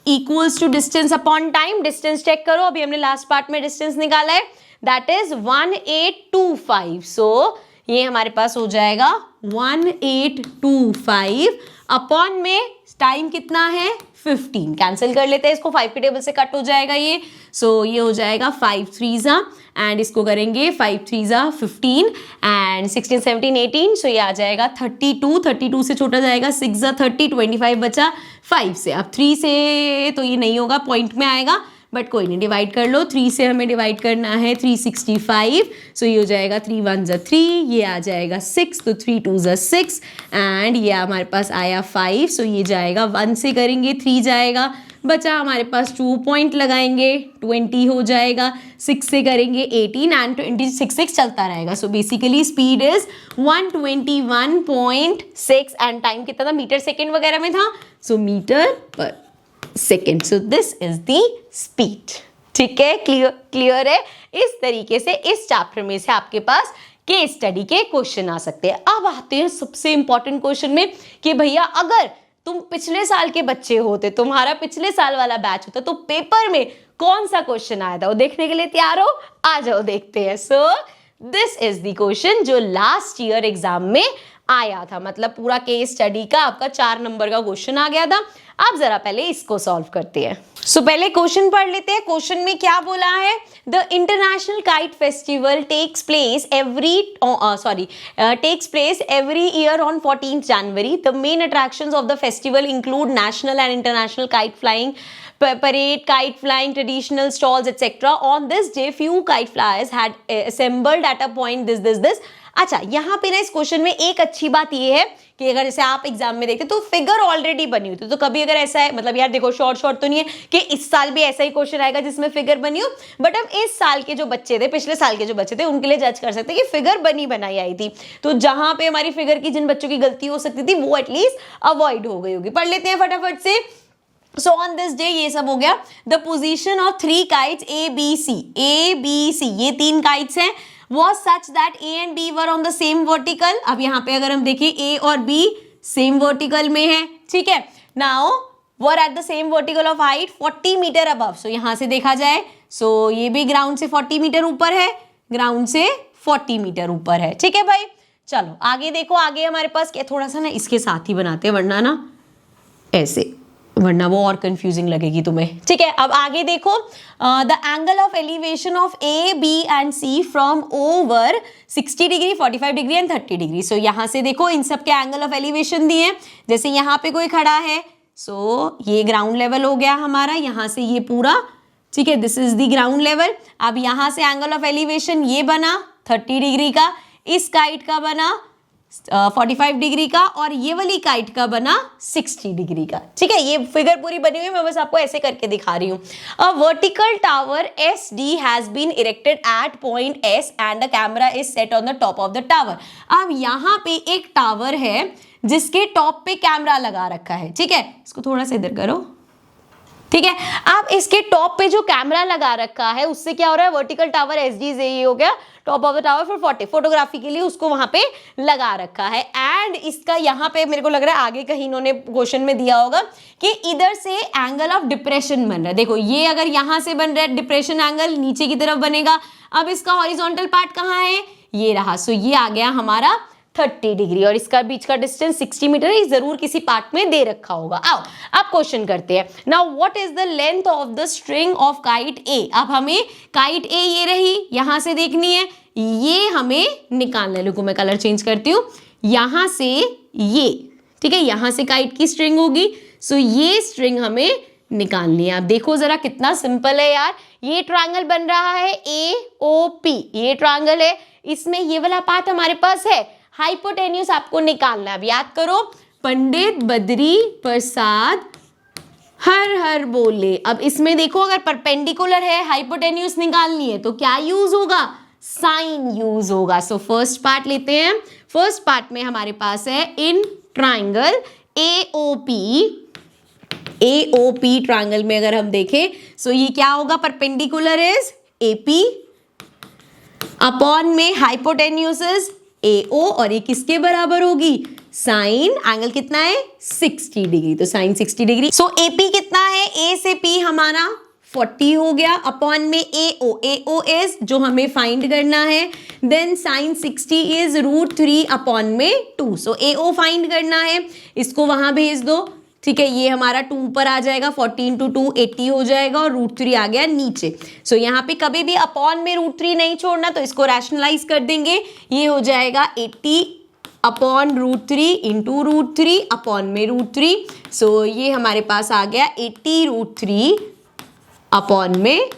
equals to distance upon time. Distance check करो, अभी हमने लास्ट पार्ट में डिस्टेंस निकाला है, दैट इज 1825। सो ये हमारे पास हो जाएगा 1825 अपॉन में टाइम कितना है 15। कैंसिल कर लेते हैं इसको, 5 के टेबल से कट हो जाएगा ये। सो ये हो जाएगा 5 3 एंड इसको करेंगे 5 3 15 एंड 16 17 18। सो ये आ जाएगा 32। 32 से छोटा जाएगा 6 30, 25 बचा 5 से। अब 3 से तो ये नहीं होगा, पॉइंट में आएगा, बट कोई नहीं, डिवाइड कर लो। 3 से हमें डिवाइड करना है 365। सो ये हो जाएगा 3 1 3, ये आ जाएगा 6, तो 3 2 6 एंड ये हमारे पास आया 5। सो ये जाएगा 1 से करेंगे 3 जाएगा, बचा हमारे पास 2 पॉइंट लगाएंगे 20 हो जाएगा, 6 से करेंगे 18 एंड 26 चलता रहेगा। So basically speed is 121.6 and time कितना था, मीटर सेकेंड वगैरह में था, सो मीटर पर second. So this is the speed. ठीक है, क्लियर है। इस तरीके से इस चैप्टर में से आपके पास केस स्टडी के क्वेश्चन आ सकते हैं। अब आते हैं सबसे इंपॉर्टेंट क्वेश्चन में कि भैया अगर तुम पिछले साल के बच्चे होते, तुम्हारा पिछले साल वाला बैच होता, तो पेपर में कौन सा क्वेश्चन आया था वो देखने के लिए तैयार हो, आ जाओ देखते हैं। सो दिस इज द क्वेश्चन जो लास्ट ईयर एग्जाम में आया था, मतलब पूरा केस स्टडी का आपका 4 नंबर का क्वेश्चन आ गया था। आप जरा पहले इसको सॉल्व करते हैं। सो पहले क्वेश्चन पढ़ लेते हैं। क्वेश्चन में क्या बोला है, the international kite festival takes place every year on 14th January. The main attractions of the festival include national and international kite flying, parade, kite flying, traditional stalls, etc. On this day, few kite flyers had assembled at a point this. अच्छा, यहाँ पे ना इस question में एक अच्छी बात ये है कि अगर जैसे आप एग्जाम में देखते तो फिगर ऑलरेडी बनी हुई थी, तो कभी अगर ऐसा है, मतलब यार देखो शॉर्ट तो नहीं है कि इस साल भी ऐसा ही क्वेश्चन आएगा जिसमें फिगर बनी हो, बट हम इस साल के जो बच्चे थे, पिछले साल के जो बच्चे थे, उनके लिए जज कर सकते हैं कि फिगर बनी बनाई आई थी। तो जहां पे हमारी फिगर की जिन बच्चों की गलती हो सकती थी वो एटलीस्ट अवॉइड हो गई होगी। पढ़ लेते हैं फटाफट से। सो ऑन दिस डे, ये सब हो गया। The position of 3 kites A B C, ये 3 kites हैं, was such that A and B were on the same vertical. अब यहाँ पे अगर हम देखें A और B सेम वर्टिकल में है, ठीक है। Now were at the same vertical of height 40 metre above. So यहाँ से देखा जाए, सो ये भी ग्राउंड से 40 मीटर ऊपर है, ग्राउंड से 40 मीटर ऊपर है, ठीक है भाई। चलो आगे देखो, आगे हमारे पास क्या, थोड़ा सा ना इसके साथ ही बनाते हैं, वरना ना ऐसे, वरना वो और कंफ्यूजिंग लगेगी तुम्हें, ठीक है। अब आगे देखो, the angle of elevation of A B and C from over 60 degree, 45 degree and 30 degree. So यहाँ से देखो इन सब के एंगल ऑफ एलिवेशन दिए हैं। जैसे यहाँ पे कोई खड़ा है, सो ये ग्राउंड लेवल हो गया हमारा, यहाँ से ये पूरा, ठीक है, this is the ground level. अब यहाँ से एंगल ऑफ एलिवेशन ये बना 30 डिग्री का, इस काइट का बना 45 डिग्री का, और ये वाली काइट का बना 60 डिग्री का, ठीक है। ये फिगर पूरी बनी हुई है, मैं बस आपको ऐसे करके दिखा रही हूँ। A vertical tower SD has been erected at point S and the camera is set on the top of the tower. अब यहाँ पे एक टावर है जिसके टॉप पे कैमरा लगा रखा है, ठीक है। इसको थोड़ा सा इधर करो, ठीक है। अब इसके टॉप पे जो कैमरा लगा रखा है उससे क्या हो रहा है, वर्टिकल टावर SD से ये हो गया top of the tower for 40 photography के लिए उसको वहां पे लगा रखा है। एंड इसका यहाँ पे मेरे को लग रहा है आगे कहीं इन्होंने क्वेश्चन में दिया होगा कि इधर से एंगल ऑफ डिप्रेशन बन रहा है। देखो ये अगर यहाँ से बन रहा है डिप्रेशन एंगल, नीचे की तरफ बनेगा। अब इसका हॉरिजॉन्टल पार्ट कहाँ है, ये रहा। सो ये आ गया हमारा 30 डिग्री और इसका बीच का डिस्टेंस 60 मीटर है, जरूर किसी पार्ट में दे रखा होगा। आओ अब क्वेश्चन करते हैं। Now what is the length of the string of kite A. अब हमें काइट ए ये रही, यहां से देखनी है, ये हमें निकालना है। रुको मैं कलर चेंज करती हूँ, यहां से ये, ठीक है, यहां से काइट की स्ट्रिंग होगी। सो ये स्ट्रिंग हमें निकालनी है। आप देखो जरा कितना सिंपल है यार। ये ट्रायंगल बन रहा है AOP, ये ट्रायंगल है, इसमें ये वाला पार्ट हमारे पास है, हाइपोटेन्यूज आपको निकालना है। अब याद करो, पंडित बद्री प्रसाद हर हर बोले। अब इसमें देखो अगर परपेंडिकुलर है, हाइपोटेन्यूज निकालनी है तो क्या यूज होगा, साइन यूज होगा। सो फर्स्ट पार्ट लेते हैं। फर्स्ट पार्ट में हमारे पास है इन ट्रायंगल AOP ट्रायंगल में अगर हम देखें सो ये क्या होगा, परपेंडिकुलर इज AP, अपॉन में हाइपोटेन्यूज इज AO, और ये किसके बराबर होगी, साइन एंगल कितना है 60 डिग्री, तो साइन 60 डिग्री। सो AP कितना है, A से P हमारा 40 हो गया, अपॉन में AO इज जो हमें फाइंड करना है, देन साइन 60 इज √3 अपॉन में 2। सो AO फाइंड करना है, इसको वहां भेज दो, ठीक है, ये हमारा 2 ऊपर आ जाएगा, 14 × 2 80 हो जाएगा, और √3 आ गया नीचे। सो यहाँ पे कभी भी अपॉन में √3 नहीं छोड़ना, तो इसको रैशनलाइज कर देंगे, ये हो जाएगा 80 अपॉन √3 इंटू √3 अपॉन में √3। सो ये हमारे पास आ गया 80 √3 अपॉन में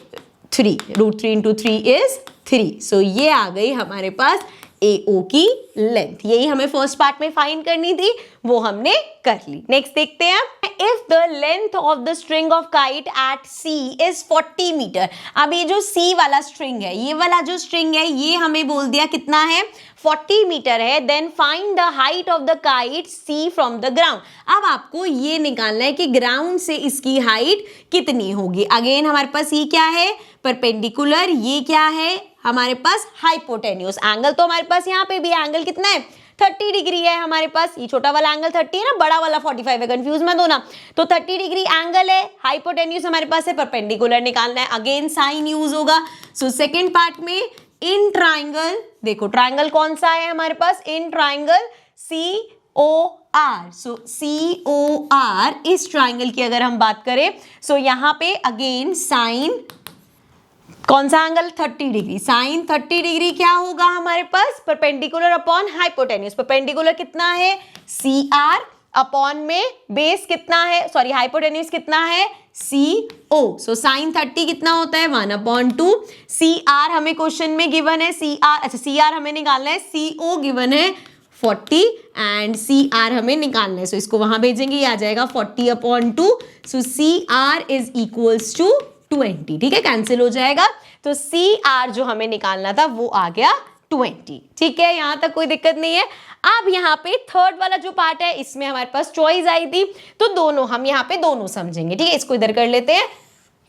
3, √3 इंटू 3 इज 3। सो ये आ गई हमारे पास AO की लेंथ। यही हमें फर्स्ट पार्ट में फाइंड करनी थी, वो हमने कर ली। नेक्स्ट देखते हैं, if the length of the string of kite at C is 40 metre. अब ये जो C वाला स्ट्रिंग है, ये वाला जो स्ट्रिंग है, ये हमें बोल दिया कितना है, 40 मीटर है। Then find the height of the kite C from the ground. अब आपको ये निकालना है कि ग्राउंड से इसकी हाइट कितनी होगी। अगेन हमारे पास ये क्या है, परपेंडिकुलर, ये क्या है हमारे पास, हाइपोटेन्यूज। एंगल तो हमारे पास यहाँ पे भी एंगल कितना है, 30 डिग्री है हमारे पास। ये छोटा वाला एंगल 30 है ना, बड़ा वाला 45 है, कंफ्यूज मत होना। तो 30 डिग्री एंगल है, हाइपोटेन्यूज हमारे पास है, परपेंडिकुलर निकालना है, अगेन साइन यूज होगा। सो सेकेंड पार्ट में इन ट्राइंगल, देखो ट्राइंगल कौन सा है हमारे पास, in triangle COR। So COR, इस ट्राइंगल की अगर हम बात करें, सो यहाँ पे अगेन साइन कौन सा एंगल, 30 डिग्री, साइन 30 डिग्री क्या होगा हमारे पास, परपेंडिकुलर अपॉन हाइपोटेन्यूज। परपेंडिकुलर कितना है, CR, अपॉन में बेस कितना है, सॉरी हाइपोटेन्यूज कितना है, CO। सो साइन 30 कितना होता है, 1/2। CR हमें क्वेश्चन में गिवन है, CR, अच्छा CR हमें निकालना है, CO गिवन है 40 एंड CR हमें निकालना है। सो इसको वहां भेजेंगे, ये आ जाएगा 40/2। सो CR इज इक्वल्स टू 20, ठीक है, कैंसिल हो जाएगा। तो CR जो हमें निकालना था वो आ गया 20, ठीक है, यहां तक कोई दिक्कत नहीं है। अब यहाँ पे थर्ड वाला जो पार्ट है, इसमें हमारे पास चॉइस आई थी, तो दोनों हम यहाँ पे दोनों समझेंगे, ठीक है। इसको इधर कर लेते हैं,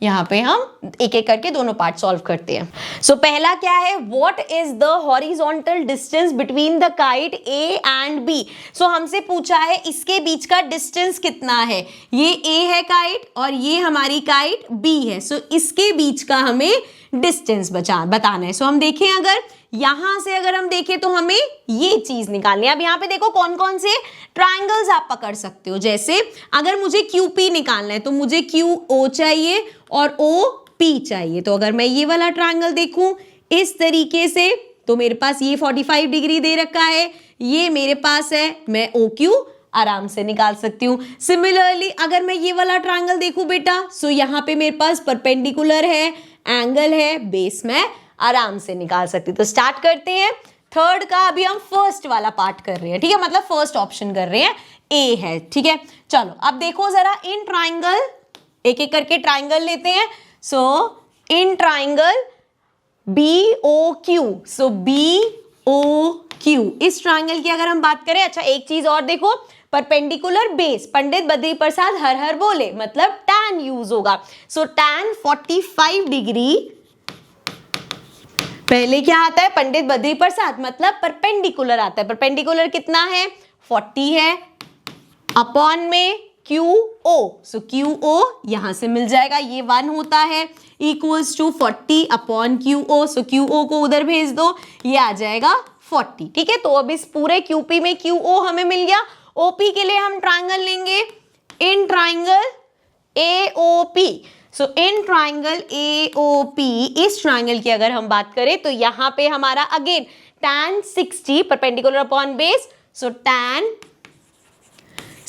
यहाँ पे हम एक एक करके दोनों पार्ट सॉल्व करते हैं। सो पहला क्या है, what is the horizontal distance between the kite A and B। सो हमसे पूछा है इसके बीच का डिस्टेंस कितना है, ये A है काइट और ये हमारी काइट B है। सो इसके बीच का हमें डिस्टेंस बताना है। सो हम देखें, अगर यहां से अगर हम देखें तो हमें ये चीज निकालनी है। अब यहाँ पे देखो कौन कौन से ट्राइंगल्स आप पकड़ सकते हो, जैसे अगर मुझे QP निकालना है तो मुझे QO चाहिए और OP चाहिए। तो अगर मैं ये वाला ट्राइंगल देखूं इस तरीके से, तो मेरे पास ये 45 डिग्री दे रखा है, ये मेरे पास है, मैं OQ आराम से निकाल सकती हूँ। सिमिलरली अगर मैं ये वाला ट्राइंगल देखूं बेटा, सो यहाँ पे मेरे पास परपेंडिकुलर है, एंगल है, बेस में आराम से निकाल सकती। तो स्टार्ट करते हैं थर्ड का। अभी हम फर्स्ट वाला पार्ट कर रहे हैं, ठीक है, मतलब फर्स्ट ऑप्शन कर रहे हैं, A है, ठीक है। चलो अब देखो जरा, इन ट्राइंगल, एक एक करके ट्राइंगल लेते हैं। So in triangle BOQ, so BOQ इस ट्राइंगल की अगर हम बात करें, अच्छा एक चीज और देखो, परपेंडिकुलर बेस, पंडित बद्री प्रसाद हर हर बोले, मतलब tan यूज होगा। सो tan 45 डिग्री, पहले क्या आता है, पंडित बद्री प्रसाद, मतलब परपेंडिकुलर आता है। परपेंडिकुलर कितना है, 40 है, अपॉन में QO। सो QO यहां से मिल जाएगा, ये 1 होता है, equals to 40 upon QO। So QO को उधर भेज दो, ये आ जाएगा 40, ठीक है। तो अब इस पूरे QP में QO हमें मिल गया। OP के लिए हम ट्राइंगल लेंगे, in triangle AOP। So in triangle AOP, इस ट्राइंगल की अगर हम बात करें तो यहाँ पे हमारा again tan 60 perpendicular upon base. So tan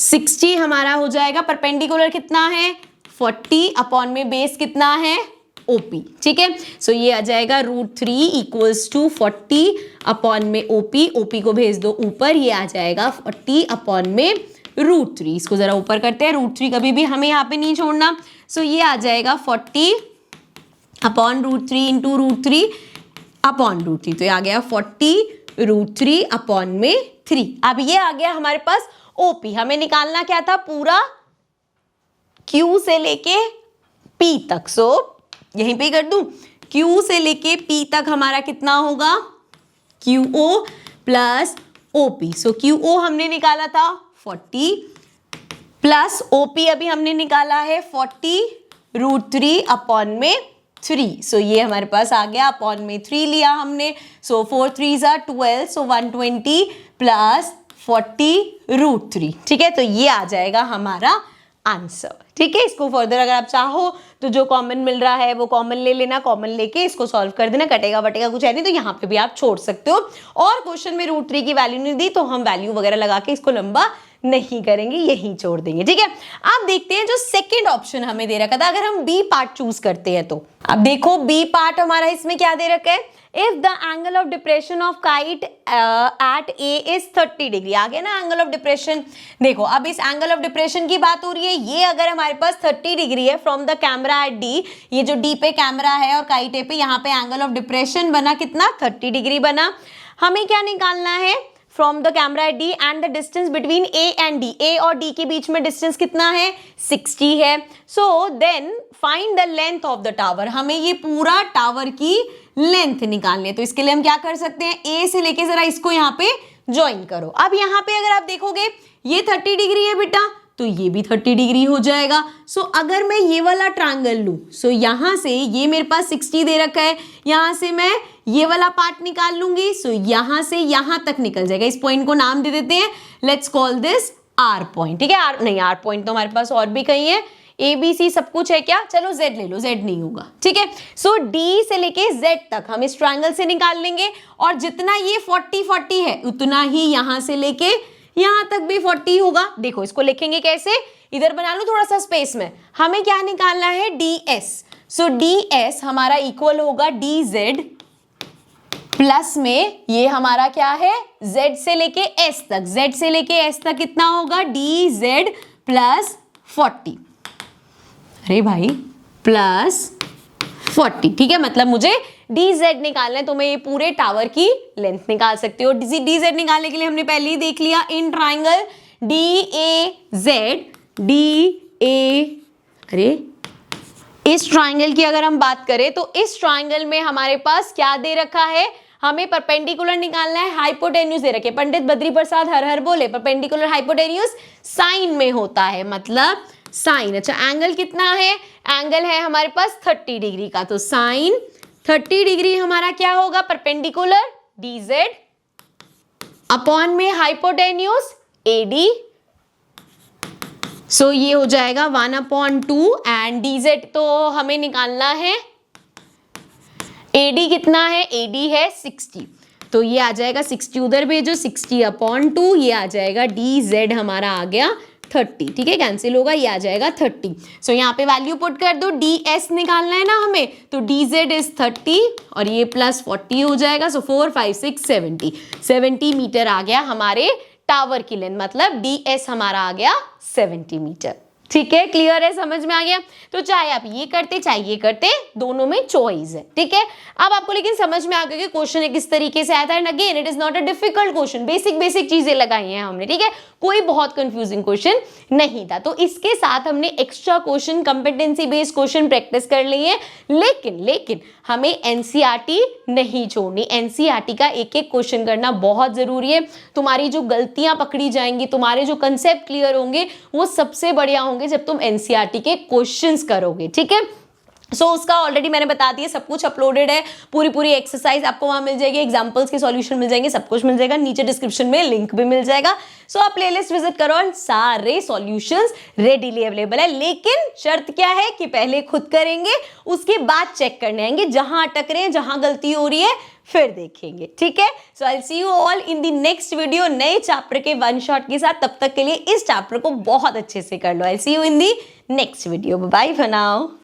60 हमारा हो जाएगा, परपेंडिकुलर कितना है 40 अपॉन में बेस कितना है OP, ठीक है। सो ये आ जाएगा √3 इक्वल्स टू 40 अपॉन में OP को भेज दो ऊपर, ये आ जाएगा 40 अपॉन में √3। इसको जरा ऊपर करते हैं, √3 कभी भी हमें यहाँ पे नहीं छोड़ना। सो ये आ जाएगा 40 अपॉन √3 इंटू √3 अपॉन √3, तो ये आ गया 40 √3 अपॉन में 3। अब ये आ गया हमारे पास OP। हमें निकालना क्या था, पूरा Q से लेके P तक। सो यहीं पे कर दूं, Q से लेके P तक हमारा कितना होगा, QO प्लस OP। सो QO हमने निकाला था 40 प्लस OP अभी हमने निकाला है 40 √3 अपॉन में 3। सो ये हमारे पास आ गया, अपॉन में 3 लिया हमने। सो 4 3s are 12, सो 120 प्लस 40 √3, ठीक है। तो ये आ जाएगा हमारा आंसर, ठीक है। इसको फर्दर अगर आप चाहो तो जो कॉमन मिल रहा है वो कॉमन ले लेना, कॉमन लेके इसको सॉल्व कर देना, कटेगा बटेगा कुछ है नहीं तो यहाँ पे भी आप छोड़ सकते हो। और क्वेश्चन में √3 की वैल्यू नहीं दी तो हम वैल्यू वगैरह लगा के इसको लंबा नहीं करेंगे, यही छोड़ देंगे, ठीक है। अब देखते हैं जो सेकंड ऑप्शन हमें दे रखा था, अगर हम बी पार्ट चूज करते हैं तो। अब देखो बी पार्ट हमारा इसमें क्या दे रखा है, if the angle of depression of kite at A is 30 degree. आ गया ना एंगल ऑफ डिप्रेशन। देखो अब इस एंगल ऑफ डिप्रेशन की बात हो रही है, ये अगर हमारे पास 30 डिग्री है from the camera at D, ये जो डी पे कैमरा है और काइट ए पे, यहाँ पे एंगल ऑफ डिप्रेशन बना कितना, 30 डिग्री बना। हमें क्या निकालना है, from the camera at D and the distance between A and D, A और डी के बीच में डिस्टेंस कितना है, 60 है। So then find the length of the tower. हमें ये पूरा टावर की लेंथ निकालनी है, तो इसके लिए हम क्या कर सकते हैं, ए से लेके जरा इसको यहाँ पे ज्वाइन करो। अब यहाँ पे अगर आप देखोगे ये 30 डिग्री है बेटा, तो ये भी 30 डिग्री हो जाएगा। सो अगर मैं ये वाला ट्रायंगल लूं, सो यहाँ से ये मेरे पास 60 दे रखा है, यहाँ से मैं ये वाला पार्ट निकाल लूंगी, सो यहाँ से यहाँ तक निकल जाएगा। इस पॉइंट को नाम दे देते हैं, let's call this R point, ठीक है। आर नहीं, आर पॉइंट तो हमारे पास और भी कहीं है, ए बी सी सब कुछ है क्या, चलो जेड ले लो, जेड नहीं होगा, ठीक है। सो डी से लेके जेड तक हम इस ट्रायंगल से निकाल लेंगे, और जितना ये 40 है उतना ही यहाँ से लेके यहाँ तक भी 40 होगा। देखो इसको लिखेंगे कैसे, इधर बना लो थोड़ा सा स्पेस में। हमें क्या निकालना है, ds। सो ds हमारा इक्वल होगा dz प्लस में ये हमारा क्या है, z से लेके s तक, z से लेके s तक कितना होगा, dz प्लस 40। अरे भाई प्लस 40, ठीक है। मतलब मुझे dz निकालना है, तो मैं ये पूरे टावर की लेंथ निकाल सकती हूँ। dz निकालने के लिए हमने पहले ही देख लिया, इन ट्राइंगल अरे इस ट्राइंगल की अगर हम बात करें तो इस ट्राइंगल में हमारे पास क्या दे रखा है, हमें परपेंडिकुलर निकालना है, हाइपोटेन्यूज दे रखे। पंडित बद्री प्रसाद हर हर बोले, परपेंडिकुलर हाइपोटेन्यूज साइन में होता है, मतलब साइन। अच्छा एंगल कितना है, एंगल है हमारे पास 30 डिग्री का, तो साइन 30 डिग्री हमारा क्या होगा, परपेंडिकुलर dz अपॉन में हाइपोटेन्यूज AD। सो ये हो जाएगा 1/2 एंड dz तो हमें निकालना है, AD कितना है, AD है 60, तो ये आ जाएगा 60 उधर भेजो, 60/2, ये आ जाएगा dz हमारा आ गया 30, ठीक है, कैंसिल होगा, ये आ जाएगा 30। सो यहाँ पे वैल्यू पुट कर दो, ds निकालना है ना हमें, तो dz इज 30 और ये प्लस 40 हो जाएगा। सो 4 5 6 70 मीटर आ गया हमारे टावर की लेंथ, मतलब ds हमारा आ गया 70 मीटर, ठीक है। क्लियर है, समझ में आ गया। तो चाहे आप ये करते चाहे ये करते, दोनों में चॉइस है, ठीक है। अब आपको लेकिन समझ में आ गया कि क्वेश्चन किस तरीके से आया था, and again it is not a difficult question, basic चीजें लगाई हैं हमने, ठीक है, कोई बहुत कंफ्यूजिंग क्वेश्चन नहीं था। तो इसके साथ हमने extra question, competency based question practice कर लिए हैं, लेकिन हमें एनसीईआरटी नहीं छोड़नी। एनसीईआरटी का एक एक क्वेश्चन करना बहुत जरूरी है। तुम्हारी जो गलतियां पकड़ी जाएंगी, तुम्हारे जो कंसेप्ट क्लियर होंगे, वो सबसे बढ़िया होंगे जब तुम एनसीईआरटी के क्वेश्चंस करोगे, ठीक है। उसका ऑलरेडी मैंने बता दिया, सब कुछ अपलोडेड है, पूरी एक्सरसाइज आपको वहां मिल जाएगी, एग्जांपल्स के सॉल्यूशन मिल जाएंगे, सब कुछ मिल जाएगा, नीचे डिस्क्रिप्शन में लिंक भी मिल जाएगा। आप प्लेलिस्ट विजिट करो और सारे सॉल्यूशंस रेडीली अवेलेबल है। लेकिन शर्त क्या है कि पहले खुद करेंगे, उसके बाद चेक करने आएंगे, जहां अटक रहे हैं, जहां गलती हो रही है फिर देखेंगे, ठीक है। So I see you all in the next video नए चैप्टर के वन शॉट के साथ। तब तक के लिए इस चैप्टर को बहुत अच्छे से कर लो। I see you in the next video. Bye for now.